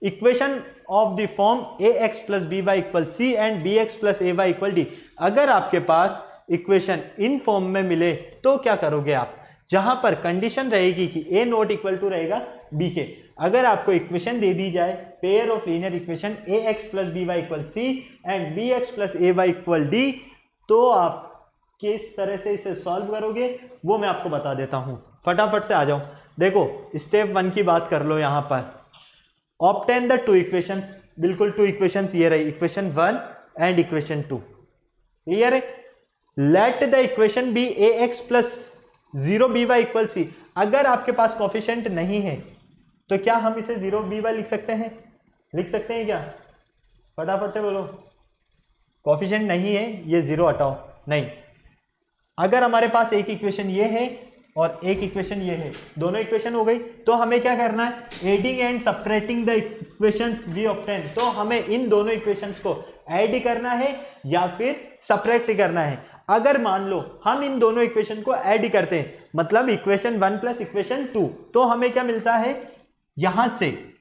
equation of the form ax plus B Y equal C and bx plus A Y equal d. अगर आपके पास इक्वेशन इन फॉर्म में मिले तो क्या करोगे आप? जहां पर कंडीशन रहेगी कि a नॉट इक्वल टू रहेगा b के। अगर आपको इक्वेशन दे दी जाए pair of linear equation ax plus B Y equal C and bx plus A Y equal d, तो आप किस तरह से इसे सॉल्व करोगे वो मैं आपको बता देता हूं। फटाफट से आ जाओ। देखो स्टेप 1 की बात कर लो। यहां पर ऑब्टेन द टू इक्वेशंस, बिल्कुल टू इक्वेशंस ये रही, इक्वेशन 1 एंड इक्वेशन 2। क्लियर है? Let the equation be ax plus 0by equal c. अगर आपके पास कोफिशिएंट नहीं है तो क्या हम इसे 0by लिख सकते हैं? लिख सकते हैं क्या? फटाफट से बोलो। कोफिशिएंट नहीं है, ये 0 हटाओ। नहीं, अगर हमारे पास एक इक्वेशन ये है और एक इक्वेशन ये है, दोनों इक्वेशन हो गई, तो हमें क्या करना है? Adding and subtracting the equations we obtain. तो हमें इन दोनों इक्वेशंस को ऐड करना है या फिर सब्ट्रैक्ट करना है। अगर मान लो हम इन दोनों इक्वेशन को ऐड करते हैं, मतलब इक्वेशन 1 प्लस इक्वेशन 2, तो हमें क्या मिलता है? यहां से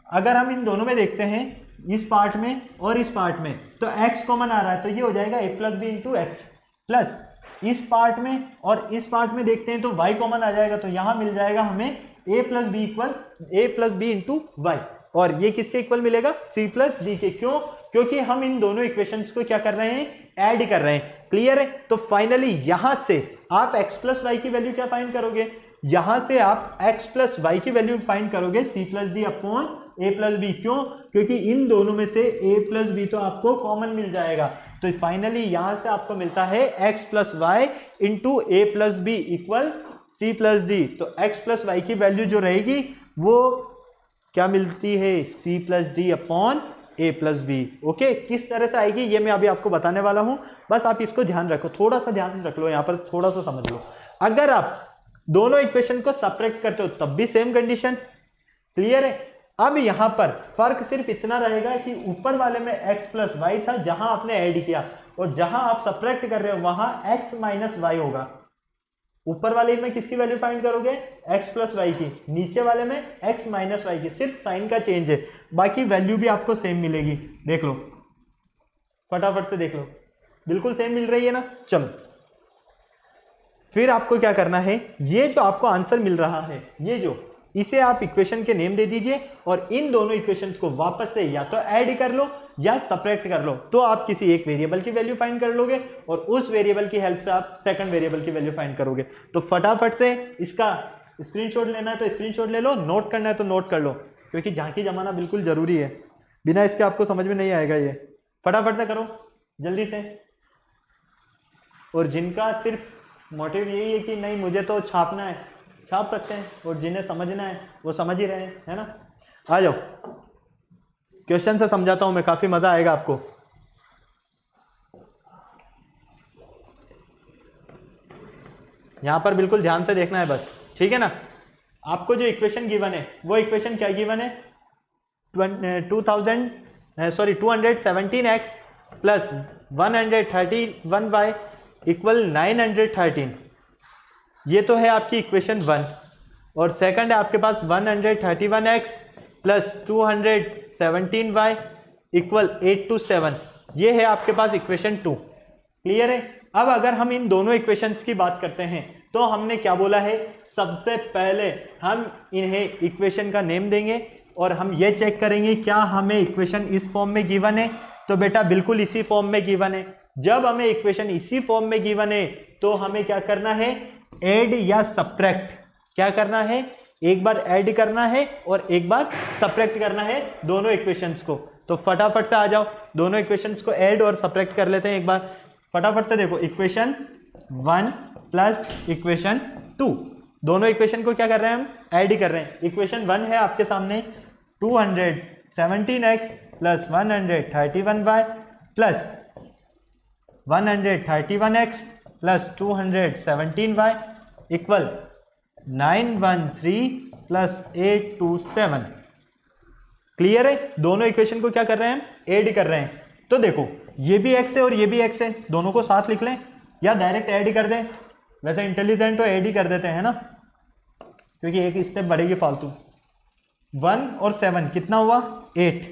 अगर हम इन दोनों में देखते हैं, इस पार्ट में और इस पार्ट में, तो x कॉमन आ रहा है, तो ये हो जाएगा a plus b into x. प्लस इस पार्ट में और इस पार्ट में देखते हैं तो y कॉमन आ जाएगा, तो यहां मिल जाएगा हमें a plus B equal a plus b into y. और ये किसके इक्वल मिलेगा? c प्लस डी के। क्यों? क्योंकि हम इन दोनों इक्वेशंस को क्या कर रहे हैं? ऐड कर रहे हैं। क्लियर है? तो फाइनली यहां से आप x प्लस वाई की वैल्यू क्या फाइंड करोगे? यहां से आप x प्लस वाई की वैल्यू फाइंड करोगे c plus D upon a plus b. क्यों? क्योंकि इन दोनों में से a प्लस बी तो आपको कॉमन मिल जाएगा। तो फाइनली यहां से आपको मिलता है x plus Y into A plus B equal C plus D. तो x प्लस वाई की वैल्यू जो रहेगी वो क्या मिलती है? c plus D upon a plus B. Okay, किस तरह से आएगी ये मैं अभी आपको बताने वाला हूं, बस आप इसको ध्यान रखो, थोड़ा सा ध्यान रख लो, यहां पर थोड़ा सा समझ लो। अगर आप दोनों इक्वेशन को सब्ट्रैक्ट करते हो तब भी सेम कंडीशन। क्लियर है? अब यहां पर फर्क सिर्फ इतना रहेगा कि ऊपर वाले में x प्लस वाई था जहां आपने ऐड किया, और जहां आप सब्ट्रैक्ट कर रहे हो वहां x माइनस वाई होगा। ऊपर वाले में किसकी वैल्यू फाइंड करोगे? x प्लस वाई की। नीचे वाले में x माइनस वाई की। सिर्फ साइन का चेंज है, बाकी वैल्यू भी आपको सेम मिलेगी। देख लो, फटाफट से देख लो, बिल्कुल सेम मिल रही है ना। चलो फिर आपको क्या करना है? ये जो आपको आंसर मिल रहा है, ये जो, इसे आप इक्वेशन के नेम दे दीजिए और इन दोनों इक्वेशंस को वापस से या तो ऐड कर लो या सब्ट्रैक्ट कर लो, तो आप किसी एक वेरिएबल की वैल्यू फाइंड कर लोगे और उस वेरिएबल की हेल्प से आप सेकंड वेरिएबल की वैल्यू फाइंड करोगे। तो फटाफट से इसका स्क्रीनशॉट लेना है तो स्क्रीनशॉट ले लो, नोट करना है तो नोट कर लो, क्योंकि झांकी जमाना बिल्कुल जरूरी है, बिना इसके आपको समझ में नहीं आएगा। ये फटाफट से करो जल्दी से। और जिनका सिर्फ मोटिव यही है कि नहीं मुझे तो छापना है, छाप सकते हैं, और जिन्हें समझना है वो समझ ही रहे हैं, है ना। आ जाओ क्वेश्चन से समझाता हूं मैं, काफी मजा आएगा आपको। यहां पर बिल्कुल ध्यान से देखना है बस, ठीक है ना। आपको जो इक्वेशन गिवन है वो इक्वेशन क्या गिवन है? 217x plus 131y equal 913। ये तो है आपकी इक्वेशन 1, और सेकंड है आपके पास 131x प्लस 217y इक्वल 827। ये है आपके पास इक्वेशन 2। क्लियर है? अब अगर हम इन दोनों इक्वेशंस की बात करते हैं तो हमने क्या बोला है? सबसे पहले हम इन्हें इक्वेशन का नेम देंगे और हम ये चेक करेंगे क्या हमें इक्वेशन इस फॉर्म में गिवन है। तो बेटा बिल्कुल इसी फॉर्म में गिवन है। जब हमें इक्वेशन इसी फॉर्म में गिवन है तो हमें क्या करना है? ऐड या सब्ट्रैक्ट। क्या करना है? एक बार ऐड करना है और एक बार सब्ट्रैक्ट करना है दोनों इक्वेशंस को। तो फटाफट से आ जाओ, दोनों इक्वेशंस को ऐड और सब्ट्रैक्ट कर लेते हैं एक बार। फटाफट से देखो, इक्वेशन 1 प्लस इक्वेशन 2, दोनों इक्वेशन को क्या कर रहे हैं? हम ऐड कर रहे हैं। इक्वेशन 1 है आपके सामने 217x plus 131y plus 131x plus 217y equal 913 plus 827। Clear है? दोनों इक्वेशन को क्या कर रहे हैं हम? ऐड कर रहे हैं। तो देखो ये भी x है और ये भी x है, दोनों को साथ लिख लें या डायरेक्ट ऐड कर दें। वैसे इंटेलिजेंट तो ऐड ही कर देते हैं ना, क्योंकि एक स्टेप बढ़ेगी फालतू। 1 और 7 कितना हुआ? 8।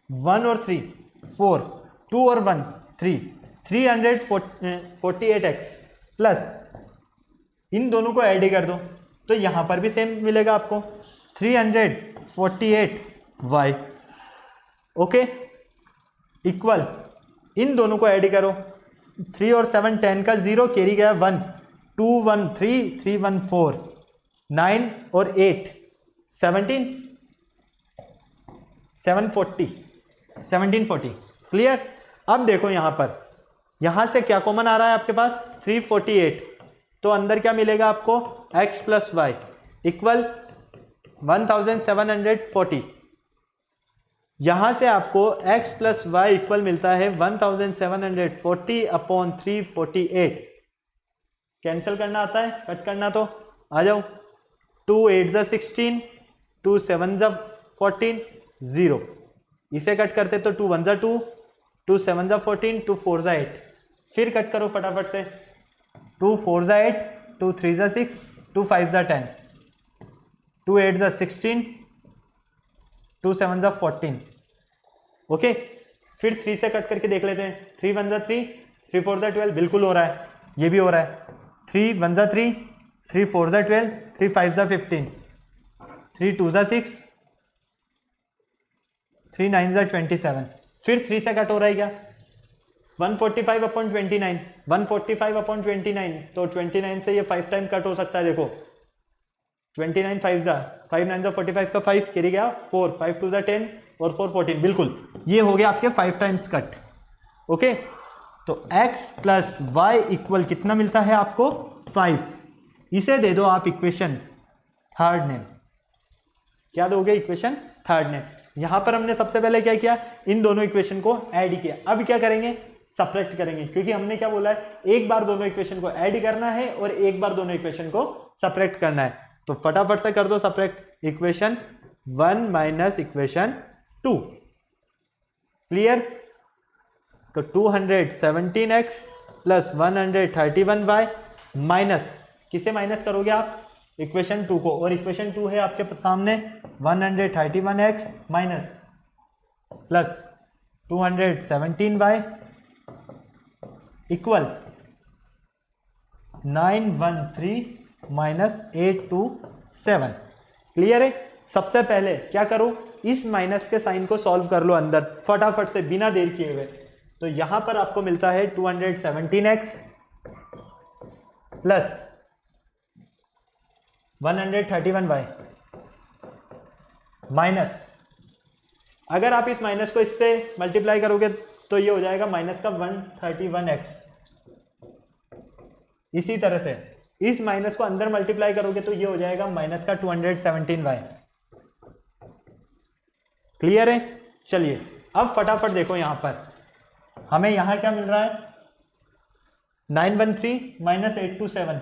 1 और 3 4, 2 और 1 3, 348x प्लस इन दोनों को ऐड ही कर दो, तो यहां पर भी सेम मिलेगा आपको 348y। ओके, इक्वल इन दोनों को ऐड करो, 3 और 7 10 का 0 कैरी गया 1, 2 1 3 3 1 4, 9 और 8 17 1740। क्लियर? अब देखो यहां पर, यहां से क्या कॉमन आ रहा है आपके पास? 348, तो अंदर क्या मिलेगा आपको? x plus y equal 1740। यहां से आपको x प्लस वाई इक्वल मिलता है 1740 अपॉन 348। कैंसिल करना आता है? कट करना तो आ जाओ। 2 8 जा 16, 2 7 जा 14, 0। इसे कट करते तो 2 1 जा 2, 2 7 जा 14, 2 4 जा 8। फिर कट करो फटाफट से, 2 4 जा 8, 2 3 जा 6, 2 5 जा 10, 2 8 जा 16, 2 7 जा 14। ओके, फिर 3 से कट करके देख लेते हैं। 3 1 जा 3, 3 4 जा 12, बिल्कुल हो रहा है, ये भी हो रहा है। 3 1 जा 3, 3 4 जा 12, 3 5 जा 15, 3 2 जा 6, 3 9 जा 27। फिर 3 से कट हो रहा है क्या? 145 अपॉन 29, 145 अपॉन 29, तो 29 से ये 5 टाइम कट हो सकता है। देखो 29 5 जा 5 9 जा 45 का 5 कैरी गया 4, 5 2 जा 10 और 4 14, बिल्कुल ये हो गया आपके 5 टाइम्स कट। ओके, तो x प्लस वाई इक्वल कितना मिलता है आपको? 5। इसे दे दो आप इक्वेशन थर्ड नेम। क्या दोगे? Equation third name. यहां पर हमने सबसे पहले क्या किया? इन दोनों इक्वेशन को ऐड किया। अब क्या करेंगे? सब्ट्रैक्ट करेंगे, क्योंकि हमने क्या बोला है? एक बार दोनों इक्वेशन को ऐड करना है और एक बार दोनों इक्वेशन को सब्ट्रैक्ट करना है। तो फटाफट से कर दो subtract. Equation 1 minus equation 2। Clear? तो 217x प्लस 131y माइनस, किसे माइनस करोगे आप? इक्वेशन 2 को, और इक्वेशन 2 है आपके सामने 131x minus plus 217y equal 913 minus 827। Clear है? सबसे पहले क्या करो? इस माइनस के साइन को सॉल्व कर लो अंदर फटाफट से, बिना देर किए हुए। तो यहां पर आपको मिलता है 217x प्लस 131y माइनस, अगर आप इस माइनस को इससे मल्टीप्लाई करोगे तो ये हो जाएगा माइनस का 131x। इसी तरह से इस माइनस को अंदर मल्टीप्लाई करोगे तो ये हो जाएगा माइनस का 217y। क्लियर है? चलिए अब फटाफट देखो, यहां पर हमें यहां क्या मिल रहा है? 913 माइनस 827,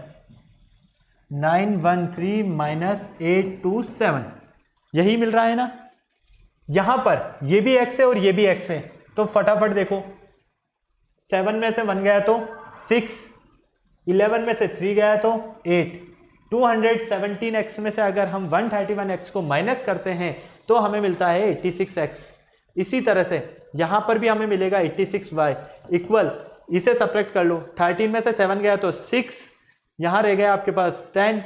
913 माइनस 827, यही मिल रहा है ना। यहां पर ये भी x है और ये भी x है, तो फटाफट देखो, 7 में से 1 गया तो 6, 11 में से 3 गया तो 8, 217x में से अगर हम 131x को माइनस करते हैं तो हमें मिलता है 86x। इसी तरह से यहां पर भी हमें मिलेगा 86y इक्वल, इसे सब्ट्रैक्ट कर लो, 13 में से 7 गया तो 6, यहां रह गया आपके पास 10,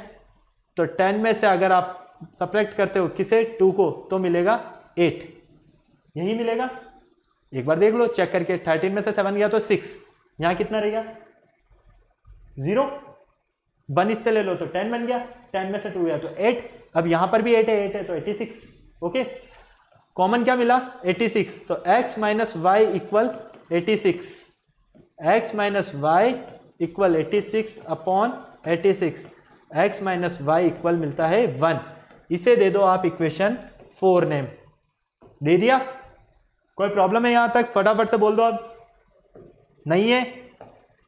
तो 10 में से अगर आप सब्ट्रैक्ट करते हो किसे? 2 को, तो मिलेगा 8, यही मिलेगा। एक बार देख लो चेक करके, 13 में से 7 गया तो 6, यहां कितना रह गया? 0, 1 इससे ले लो तो 10 बन गया, 10 में से 2 गया तो 8, अब यहां पर भी 8 है तो 86। ओके, कॉमन क्या मिला? 86, तो x minus y equal 86, x minus y equal 86 upon 86, x minus y equal मिलता है 1। इसे दे दो आप इक्वेशन 4 नेम। दे दिया? कोई प्रॉब्लम है यहां तक? फटाफट से बोल दो। अब नहीं है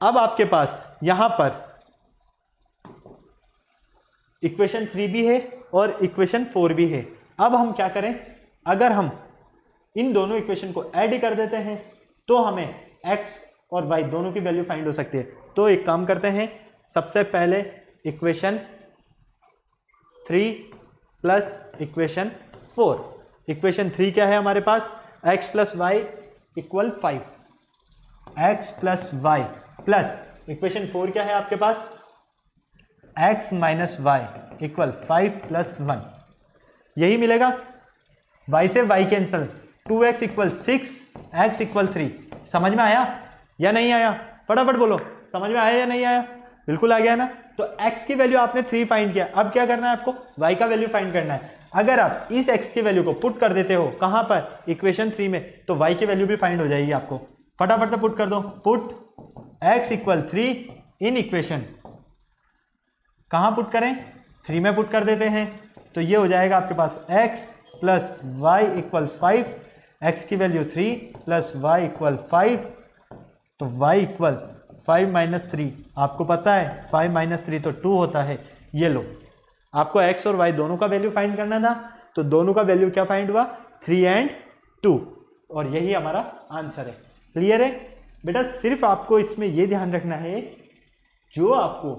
अब आपके पास यहां पर इक्वेशन 3 भी है और इक्वेशन 4 भी है। अब हम क्या करें, अगर हम इन दोनों इक्वेशन को ऐड कर देते हैं तो हमें x और y दोनों की वैल्यू फाइंड हो सकती है। तो एक काम करते हैं, सबसे पहले इक्वेशन 3 प्लस इक्वेशन 4। इक्वेशन 3 क्या है हमारे पास, x plus y equal 5, x plus y plus equation 4 क्या है आपके पास, x minus y equal 5 plus 1। यही मिलेगा, y से y cancel, 2x equal 6, x equal 3। समझ में आया या नहीं आया, फटाफट बोलो, समझ में आया या नहीं आया? बिल्कुल आ गया ना। तो x की वैल्यू आपने 3 फाइंड किया, अब क्या करना है आपको, y का वैल्यू फाइंड करना है। अगर आप इस x की वैल्यू को पुट कर देते हो कहां पर, इक्वेशन 3 में, तो y की वैल्यू भी फाइंड हो जाएगी आपको। फटाफट से पुट कर दो, put x equal 3 in equation, कहां पुट करें, 3 में पुट कर देते हैं। तो ये हो जाएगा आपके पास x plus y equal 5, x की वैल्यू 3 प्लस y इक्वल 5, तो y इक्वल 5 माइनस 3, आपको पता है 5 माइनस 3 तो 2 होता है। ये लो, आपको x और y दोनों का वैल्यू फाइंड करना था, तो दोनों का वैल्यू क्या फाइंड हुआ, 3 एंड 2, और यही हमारा आंसर है। क्लियर है बेटा? सिर्फ आपको इसमें ये ध्यान रखना है, जो आपको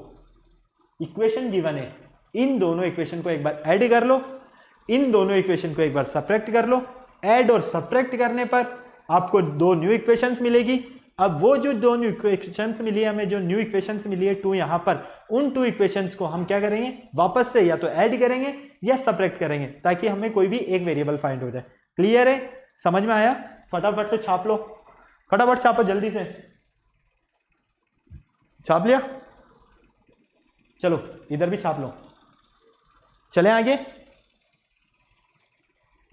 इक्वेशन गिवन है, इन दोनों इक्वेशन को एक बार ऐड कर लो, इन दोनों इक्वेशन को एक बार सब्ट्रैक्ट कर लो। ऐड और सब्ट्रैक्ट करने पर आपको 2 न्यू इक्वेशंस मिलेगी। अब वो जो 2 न्यू इक्वेशंस मिली है हमें, जो न्यू इक्वेशंस मिली है 2 यहाँ पर, उन 2 इक्वेशंस को हम क्या करेंगे, वापस से या तो ऐड करेंगे या सब्ट्रैक्ट करेंगे, ताकि हमें कोई भी एक वेरिएबल फाइंड हो जाए। क्लियर है, समझ में आया? फटाफट से छाप लो, फटाफट छापो, जल्दी से छाप लिया, चलो इधर भी छाप लो। चलें आगे,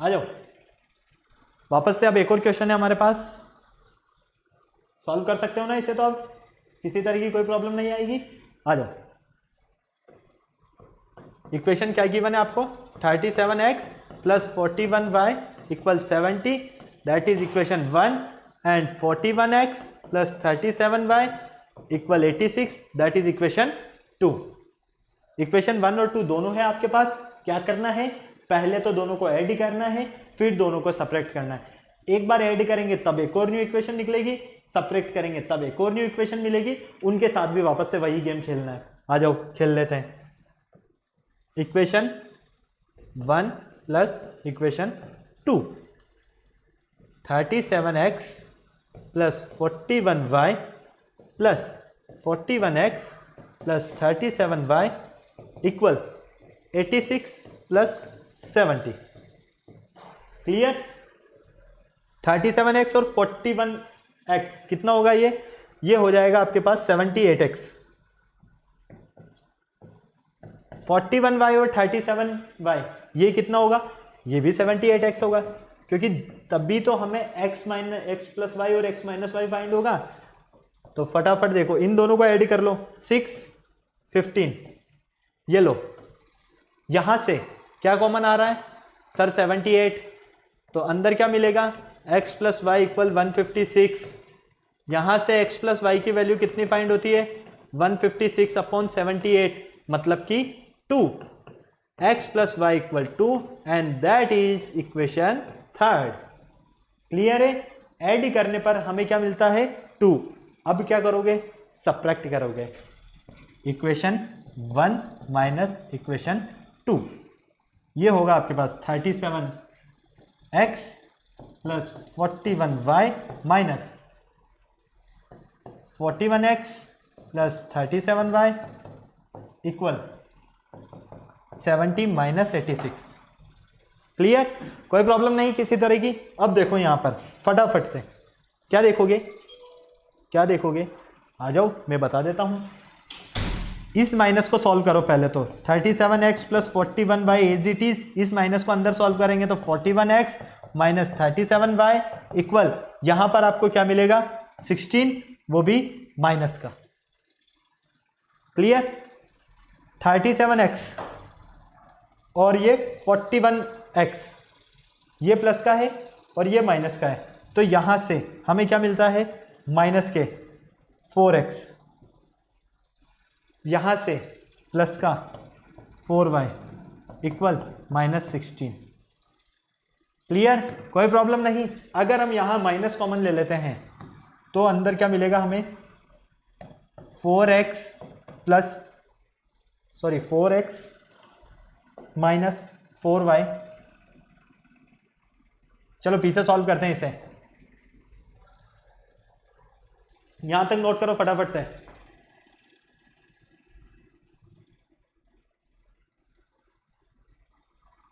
आ जाओ वापस से। अब एक और क्वेश्चन है हमारे पास, सॉल्व कर सकते हो ना इसे? तो अब किसी तरह की कोई प्रॉब्लम नहीं आएगी, आ जाओ। इक्वेशन क्या गिवन है आपको, 37x plus 41y equal 70, that is equation 1, and 41x plus 37y equal 86, that is equation 2। Equation 1 और 2 दोनों है आपके पास। क्या करना है, पहले तो दोनों को ऐड करना है, फिर दोनों को सब्ट्रैक्ट करना है। एक बार ऐड करेंगे तब एक और न्यू इक्वेशन निकलेगी, सब्ट्रैक्ट करेंगे तब एक और न्यू इक्वेशन मिलेगी, उनके साथ भी वापस से वही गेम खेलना है। आ जाओ खेल लेते हैं। Equation 1 plus equation 2, 37x plus 41y plus 41x plus 37y equal 86 plus 70। Clear? 37x और 41x कितना होगा, ये हो जाएगा आपके पास 78x। 41y और 37y ये कितना होगा, ये भी 78x होगा, क्योंकि तभी तो हमें x minus x plus y और x माइनस वाई फाइंड होगा। तो फटाफट देखो, इन दोनों को ऐड कर लो, 6 15, ये लो, यहां से क्या कॉमन आ रहा है सर, 78, तो अंदर क्या मिलेगा, x प्लस वाई इक्वल 156। यहां से x प्लस वाई की वैल्यू कितनी फाइंड होती है, 156 अपॉन 78, मतलब कि 2, x plus y equal 2, and that is equation 3। Clear है? ऐड करने पर हमें क्या मिलता है, 2। अब क्या करोगे, सब्ट्रैक्ट करोगे, इक्वेशन 1 माइनस इक्वेशन 2, ये होगा आपके पास 37x plus 41y minus 41x plus 37y equal 70 minus 86। Clear? कोई प्रॉब्लम नहीं किसी तरह की। अब देखो यहां पर फटाफट से क्या देखोगे, क्या देखोगे, आ जाओ मैं बता देता हूं। इस माइनस को सॉल्व करो पहले तो, 37x plus 41 by as it is, इस माइनस को अंदर सॉल्व करेंगे तो 41x माइनस 37y इक्वल, यहां पर आपको क्या मिलेगा 16, वो भी माइनस का। क्लियर? 37x और ये 41x, ये प्लस का है और ये माइनस का है, तो यहां से हमें क्या मिलता है, माइनस के 4x, यहां से प्लस का 4y इक्वल -16। क्लियर, कोई प्रॉब्लम नहीं। अगर हम यहां माइनस कॉमन ले लेते हैं तो अंदर क्या मिलेगा हमें, 4x माइनस 4y। चलो पीछे सॉल्व करते हैं इसे, यहां तक नोट करो फटाफट से।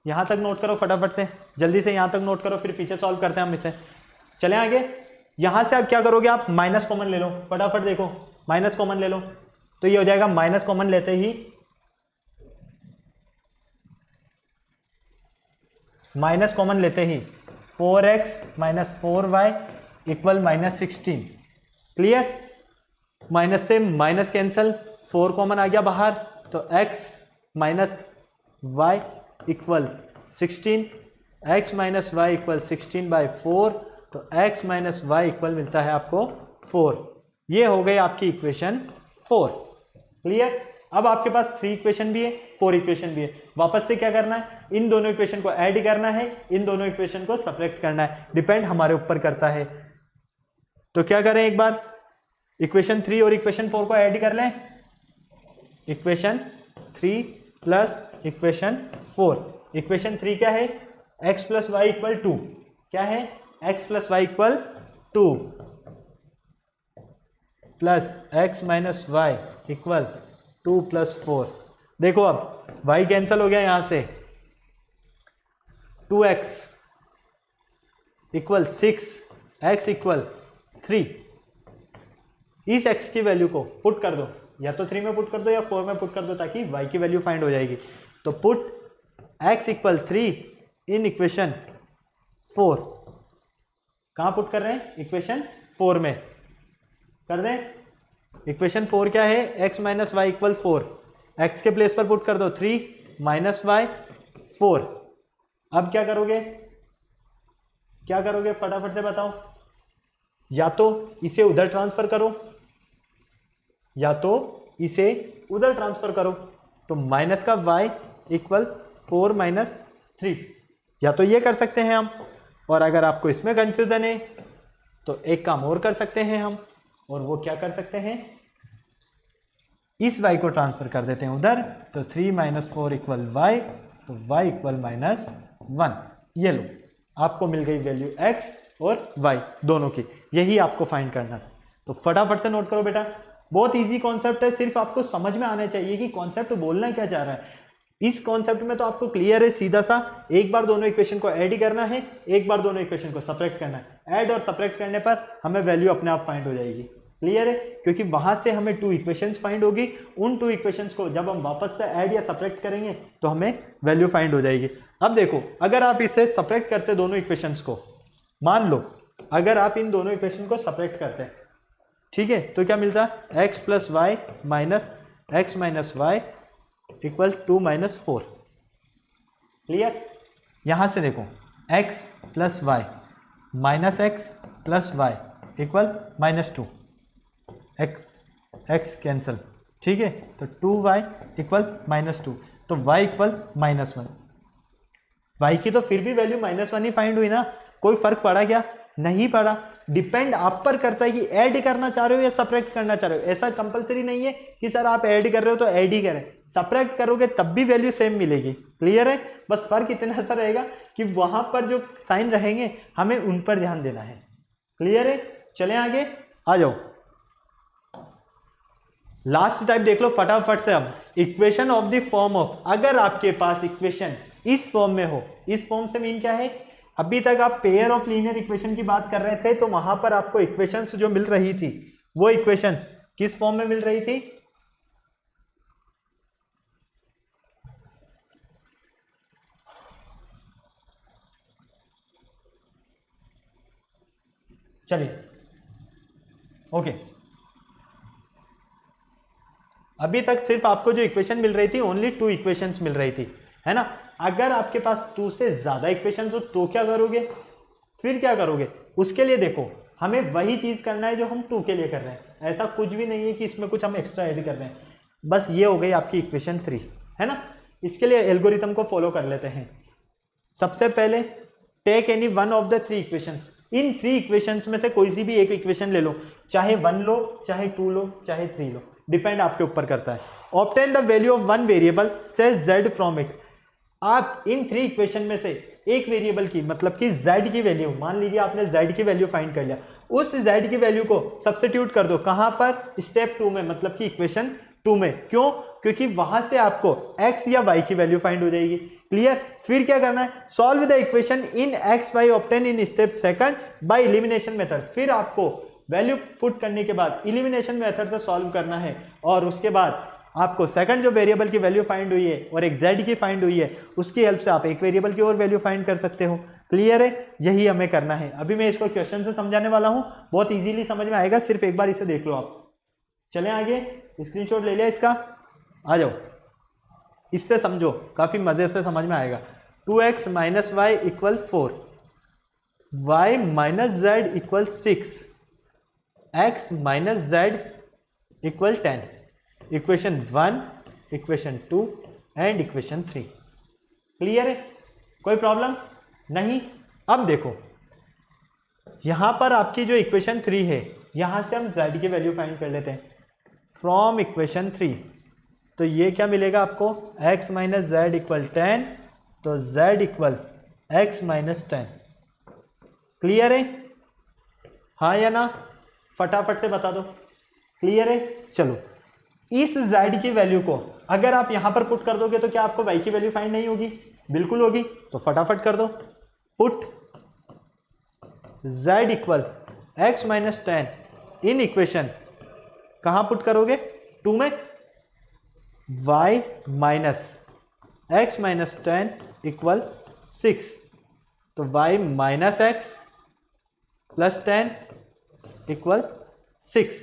यहां तक नोट करो फटाफट से, जल्दी से यहां तक नोट करो, फिर पीछे सॉल्व करते हैं हम इसे। चले आगे। यहां से आप क्या करोगे, आप माइनस कॉमन ले लो, फटाफट देखो, माइनस कॉमन ले लो तो ये हो जाएगा, माइनस कॉमन लेते ही माइनस कॉमन लेते ही 4x minus 4y equal -16। Clear, minus से माइनस कैंसल, 4 कॉमन आ गया बाहर, तो x minus y equal 16, x minus y equal 16/4, तो x माइनस वाई इक्वल मिलता है आपको 4। ये हो गई आपकी इक्वेशन 4। क्लियर, अब आपके पास 3 इक्वेशन भी है, 4 इक्वेशन भी है। वापस से क्या करना है, इन दोनों इक्वेशन को ऐड करना है, इन दोनों इक्वेशन को सब्ट्रैक्ट करना है, डिपेंड हमारे ऊपर करता है। तो क्या करें, एक बार इक्वेशन 3 और इक्वेशन 4 को ऐड कर लें। Equation 3 plus equation 4। इक्वेशन 3 क्या है, x प्लस वाई इक्वल 2, क्या है, x plus y equal 2 plus x minus y equal 2 plus 4। देखो अब y कैंसल हो गया यहां से, 2x इक्वल 6, x इक्वल 3। इस x की वैल्यू को पुट कर दो, या तो 3 में पुट कर दो या 4 में पुट कर दो, ताकि y की वैल्यू फाइंड हो जाएगी। तो put x equal 3 in equation 4। कहां पुट कर रहे हैं, इक्वेशन 4 में कर दें। इक्वेशन 4 क्या है, x minus y equal 4, x के प्लेस पर पुट कर दो 3 माइनस वाई 4। अब क्या करोगे, क्या करोगे फटाफट से बताओ, या तो इसे उधर ट्रांसफर करो या तो इसे उधर ट्रांसफर करो, तो माइनस का y इक्वल 4 माइनस 3, या तो ये कर सकते हैं हम, और अगर आपको इसमें कंफ्यूजन है तो एक काम और कर सकते हैं हम, और वो क्या कर सकते हैं, इस y को ट्रांसफर कर देते हैं उधर, तो 3 माइनस 4 इक्वल y, तो y इक्वल -1। ये लो, आपको मिल गई वैल्यू x और y दोनों की, यही आपको फाइंड करना है। तो फटाफट से नोट करो बेटा, बहुत इजी कॉन्सेप्ट है, सिर्फ आपको समझ में आना चाहिए कि कॉन्सेप्ट बोलना क्या चाह रहा है। इस कॉन्सेप्ट में तो आपको क्लियर है, सीधा सा एक बार दोनों इक्वेशन को ऐड करना है, एक बार दोनों इक्वेशन को सब्ट्रैक्ट करना है। ऐड और सब्ट्रैक्ट करने पर हमें वैल्यू अपने आप फाइंड हो जाएगी। क्लियर है, क्योंकि वहां से हमें 2 इक्वेशंस फाइंड होगी, उन 2 इक्वेशंस को जब हम वापस से ऐड या सब्ट्रैक्ट करेंगे तो हमें वैल्यू फाइंड हो जाएगी। अब देखो, अगर आप इसे सब्ट्रैक्ट करते दोनों इक्वेशंस को, मान लो अगर आप इन दोनों इक्वेशन को सब्ट्रैक्ट करते हैं, ठीक है, तो क्या मिलता है, x plus y minus x minus y equal 2 minus 4। Clear, यहां से देखो x plus y minus x plus y equal -2, x cancel, ठीक है, तो 2y इक्वल -2, तो y इक्वल -1। y की तो फिर भी वैल्यू -1 ही फाइंड हुई ना, कोई फर्क पड़ा क्या, नहीं पड़ा। डिपेंड आप पर करता है कि ऐड करना चाह रहे हो या सब्ट्रैक्ट करना चाह रहे हो। ऐसा कंपलसरी नहीं है कि सर आप ऐड कर रहे हो तो ऐड ही करें, सब्ट्रैक्ट करोगे तब भी वैल्यू सेम मिलेगी। क्लियर है, बस फर्क इतना सा रहेगा कि वहां पर जो साइन रहेंगे हमें उन पर ध्यान देना है। क्लियर है, चलें आगे, आ जाओ लास्ट टाइप देख लो फटाफट से। अब equation of the form of, अगर आपके पास इक्वेशन इस फॉर्म में हो, इस फॉर्म से मीन क्या है, अभी तक आप पेयर ऑफ लीनियर इक्वेशन की बात कर रहे थे, तो वहां पर आपको इक्वेशंस जो मिल रही थी वो इक्वेशंस किस फॉर्म में मिल रही थी, चलिए ओके। अभी तक सिर्फ आपको जो इक्वेशन मिल रही थी ओनली 2 इक्वेशंस मिल रही थी, है ना। अगर आपके पास 2 से ज्यादा इक्वेशंस हो तो क्या करोगे, फिर क्या करोगे, उसके लिए देखो हमें वही चीज़ करना है जो हम 2 के लिए कर रहे हैं, ऐसा कुछ भी नहीं है कि इसमें कुछ हम एक्स्ट्रा ऐड कर रहे हैं। बस ये हो गई आपकी इक्वेशन 3, है ना। इसके लिए एल्गोरिथम को फॉलो कर लेते हैं। सबसे पहले take any one of the 3 equations. इन 3 इक्वेशंस में से कोई सी भी एक इक्वेशन ले लो, चाहे 1 लो, चाहे 2 लो, चाहे 3 लो, डिपेंड आपके ऊपर करता है। Obtain the value of one variable says z from it. आप इन 3 इक्वेशन में से एक वेरिएबल की, मतलब कि z की वैल्यू, मान लीजिए आपने z की वैल्यू फाइंड कर लिया, उस z की वैल्यू को सब्स्टिट्यूट कर दो कहां पर, स्टेप 2 में, मतलब कि इक्वेशन 2 में। क्यों? क्योंकि वहां से आपको x या y की वैल्यू फाइंड हो जाएगी। क्लियर? फिर क्या करना है, solve the equation in x y obtain in step second by elimination method. फिर आपको वैल्यू पुट करने के बाद एलिमिनेशन मेथड से सॉल्व करना है, और उसके बाद आपको सेकंड जो वेरिएबल की वैल्यू फाइंड हुई है और एक z की फाइंड हुई है, उसकी हेल्प से आप एक वेरिएबल की और वैल्यू फाइंड कर सकते हो। क्लियर है? यही हमें करना है। अभी मैं इसको क्वेश्चन से समझाने वाला हूं, बहुत इजीली समझ में आएगा, सिर्फ एक बार इसे देख लो आप। चलें आगे, स्क्रीनशॉट ले लिया इसका, आ जाओ, इससे समझो, काफी मजे से समझ में आएगा। 2x minus y equal 4, y minus z equal 6, x minus z equal 10। Equation 1, equation 2 and equation 3। Clear है? कोई प्रॉब्लम नहीं? अब देखो, यहां पर आपकी जो इक्वेशन 3 है, यहां से हम z की वैल्यू फाइंड कर लेते हैं फ्रॉम इक्वेशन 3। तो ये क्या मिलेगा आपको, x माइनस जेड इक्वल 10, तो z equal x minus 10। Clear है? हाँ या ना? फटाफट से बता दो। क्लियर है? चलो, इस z की वैल्यू को अगर आप यहां पर पुट कर दोगे तो क्या आपको y की वैल्यू फाइंड नहीं होगी? बिल्कुल होगी। तो फटाफट कर दो, put z equal x minus 10 in equation, कहां पुट करोगे, 2 में, y minus x minus 10 equal 6, तो y minus x plus 10 equal 6।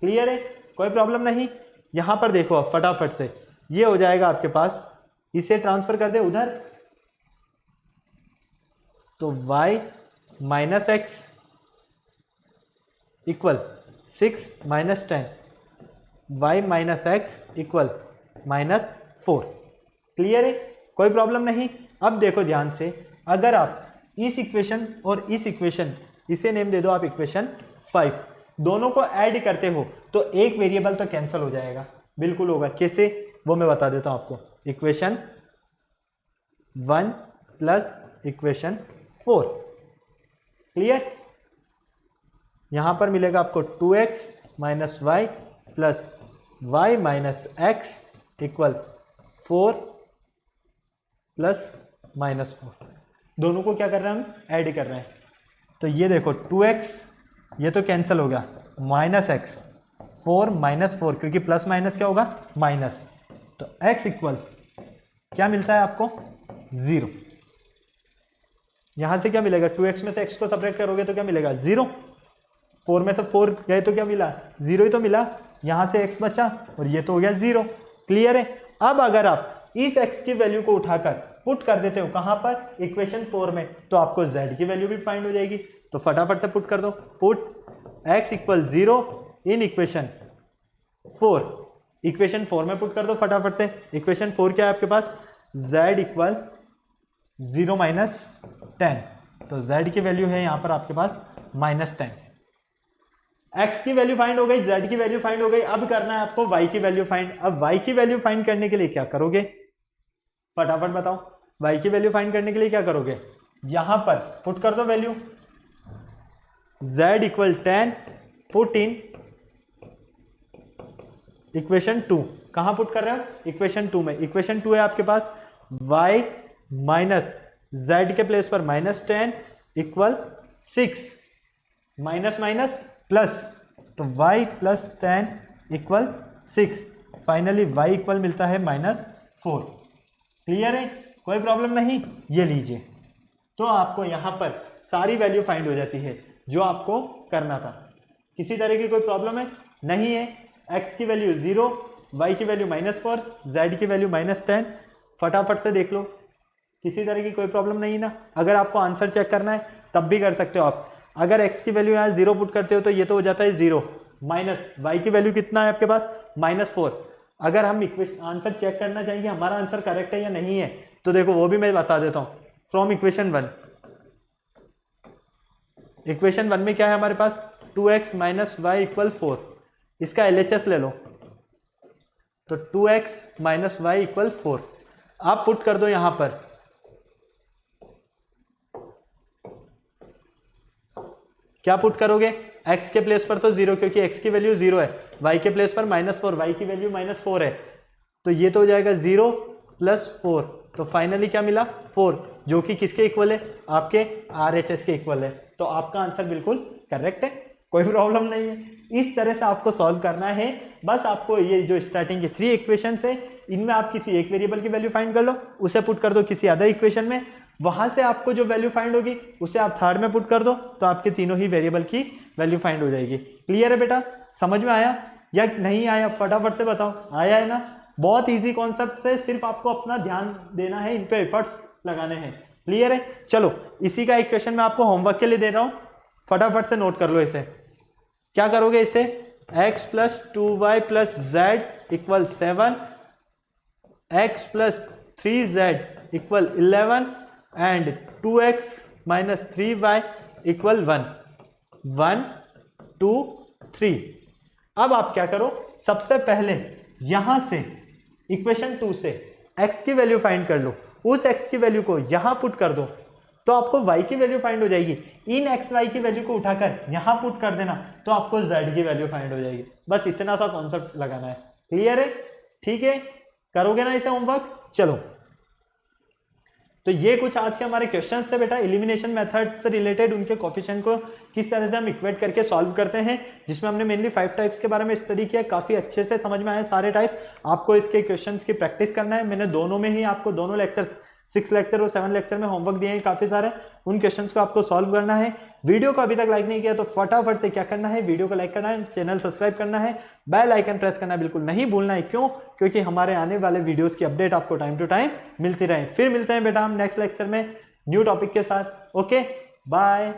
Clear है? कोई प्रॉब्लम नहीं? यहां पर देखो आप फटाफट से, ये हो जाएगा आपके पास, इसे ट्रांसफर कर दे उधर, तो y minus x equal 6 minus 10, y minus x equal minus 4। Clear है? कोई प्रॉब्लम नहीं? अब देखो ध्यान से, अगर आप इस इक्वेशन और इस इक्वेशन, इसे नेम दे दो आप इक्वेशन 5, दोनों को ऐड करते हो तो एक वेरिएबल तो कैंसिल हो जाएगा। बिल्कुल होगा। कैसे? वो मैं बता देता हूं आपको। Equation 1 plus equation 4। क्लियर? यहां पर मिलेगा आपको 2x minus y plus y minus x equal 4 plus minus 4। दोनों को क्या कर रहे हैं हम? ऐड कर रहे हैं। तो ये देखो 2x, ये तो कैंसिल हो गया, माइनस एक्स, 4 माइनस 4, क्योंकि प्लस माइनस क्या होगा, माइनस, तो x इक्वल क्या मिलता है आपको, 0। यहां से क्या मिलेगा, 2x में से x को सब्ट्रैक्ट करोगे तो क्या मिलेगा, 0। 4 में से 4 गए तो क्या मिला, 0 ही तो मिला। यहां से x बचा और ये तो हो गया 0। क्लियर है? अब अगर आप इस x की वैल्यू को उठाकर पुट कर देते हो कहां पर, इक्वेशन 4 में, तो आपको z की वैल्यू भी फाइंड हो जाएगी। तो फटाफट से पुट कर दो, put x equal 0 in equation 4। Equation 4 में पुट कर दो फटाफट से। इक्वेशन 4 क्या है आपके पास, z इक्वल 0 माइनस 10, तो z की वैल्यू है यहां पर आपके पास माइनस 10। x की वैल्यू फाइंड हो गई, z की वैल्यू फाइंड हो गई। अब करना है आपको y की वैल्यू फाइंड। अब y की वैल्यू फाइंड करने के लिए क्या करोगे, फटाफट बताओ। y की वैल्यू फाइंड करने के लिए क्या करोगे, यहां पर पुट कर दो value, z equal 10, put in equation 2। कहां पुट कर रहे हो, इक्वेशन 2 में। इक्वेशन 2 है आपके पास y माइनस z के प्लेस पर minus 10 equal 6, minus minus plus, तो y plus 10 equal 6। Finally y equal मिलता है माइनस 4। क्लियर है? कोई प्रॉब्लम नहीं? ये लीजिए, तो आपको यहां पर सारी वैल्यू फाइंड हो जाती है जो आपको करना था। किसी तरह की कोई प्रॉब्लम है? नहीं है। x की वैल्यू 0, y की वैल्यू -4, z की वैल्यू -10। फटाफट से देख लो, किसी तरह की कोई प्रॉब्लम नहीं ना। अगर आपको आंसर चेक करना है तब भी कर सकते हो आप। अगर x की वैल्यू यहाँ 0 पुट करते हो तो ये तो हो जाता है 0, माइनस y की वैल्यू कितना है आपके पास -4। अगर हम आंसर चेक करना चाहिए हमारा आंसर करेक्ट है या नहीं है, तो देखो वो भी मैं बता देता हूँ। फ्रॉम इक्वेशन 1, इक्वेशन 1 में क्या है हमारे पास 2x माइनस वाई इक्वल 4, इसका LHS ले लो तो 2x माइनस वाई इक्वल 4 आप पुट कर दो यहां पर। क्या पुट करोगे, x के प्लेस पर तो 0 क्योंकि x की वैल्यू 0 है, y के प्लेस पर -4, y की वैल्यू -4 है, तो ये तो हो जाएगा 0 + 4, तो फाइनली क्या मिला 4, जो कि किसके इक्वल है, आपके RHS के इक्वल है। तो आपका आंसर बिल्कुल करेक्ट है, कोई प्रॉब्लम नहीं है। इस तरह से आपको सॉल्व करना है। बस आपको ये जो स्टार्टिंग के 3 इक्वेशंस है इनमें आप किसी एक वेरिएबल की वैल्यू फाइंड कर लो, उसे पुट कर दो किसी अदर इक्वेशन में, वहां से आपको जो वैल्यू फाइंड होगी उसे आप थर्ड में पुट कर दो, तो आपके तीनों ही वेरिएबल की वैल्यू फाइंड हो जाएगी। क्लियर है बेटा, समझ में आया या नहीं आया, फटाफट से बताओ, आया है ना। बहुत इजी कॉन्सेप्ट है, सिर्फ आपको अपना ध्यान देना है, इन पे एफर्ट्स लगाने हैं। क्लियर है, चलो इसी का एक क्वेश्चन मैं आपको होमवर्क के लिए दे रहा हूं, फटाफट से नोट कर लो इसे। क्या करोगे इसे, x + 2y + z = 7, x + 3z = 11 and 2x - 3y = 1, 1 2 3। अब आप क्या करो, सबसे पहले यहां से इक्वेशन 2 से x की वैल्यू फाइंड कर लो, उस x की वैल्यू को यहां पुट कर दो तो आपको y की वैल्यू फाइंड हो जाएगी। इन x y की वैल्यू को उठाकर यहां पुट कर देना तो आपको z की वैल्यू फाइंड हो जाएगी। बस इतना सा कॉन्सेप्ट लगाना है। क्लियर है, ठीक है, करोगे ना इसे होमवर्क। चलो तो ये कुछ आज के हमारे क्वेश्चंस थे बेटा, एलिमिनेशन मेथड से रिलेटेड, उनके कोफिशिएंट को किस तरह से हम इक्वेट करके सॉल्व करते हैं, जिसमें हमने मेनली 5 टाइप्स के बारे में स्टडी किया। काफी अच्छे से समझ में आए सारे टाइप्स। आपको इसके क्वेश्चंस की प्रैक्टिस करना है। मैंने दोनों में ही आपको दोनों लेक्चर 6 लेक्चर और 7 लेक्चर में होमवर्क दिए हैं काफी सारे, उन क्वेश्चंस को आपको सॉल्व करना है। वीडियो को अभी तक लाइक नहीं किया तो फटाफट से क्या करना है, वीडियो को लाइक करना है, चैनल सब्सक्राइब करना है, बेल आइकन प्रेस करना बिल्कुल नहीं भूलना है। क्यों, क्योंकि हमारे आने वाले वीडियोस की अपडेट आपको टाइम टू टाइम मिलती रहे। फिर मिलते हैं बेटा हम नेक्स्ट लेक्चर में न्यू टॉपिक के साथ। Okay, bye.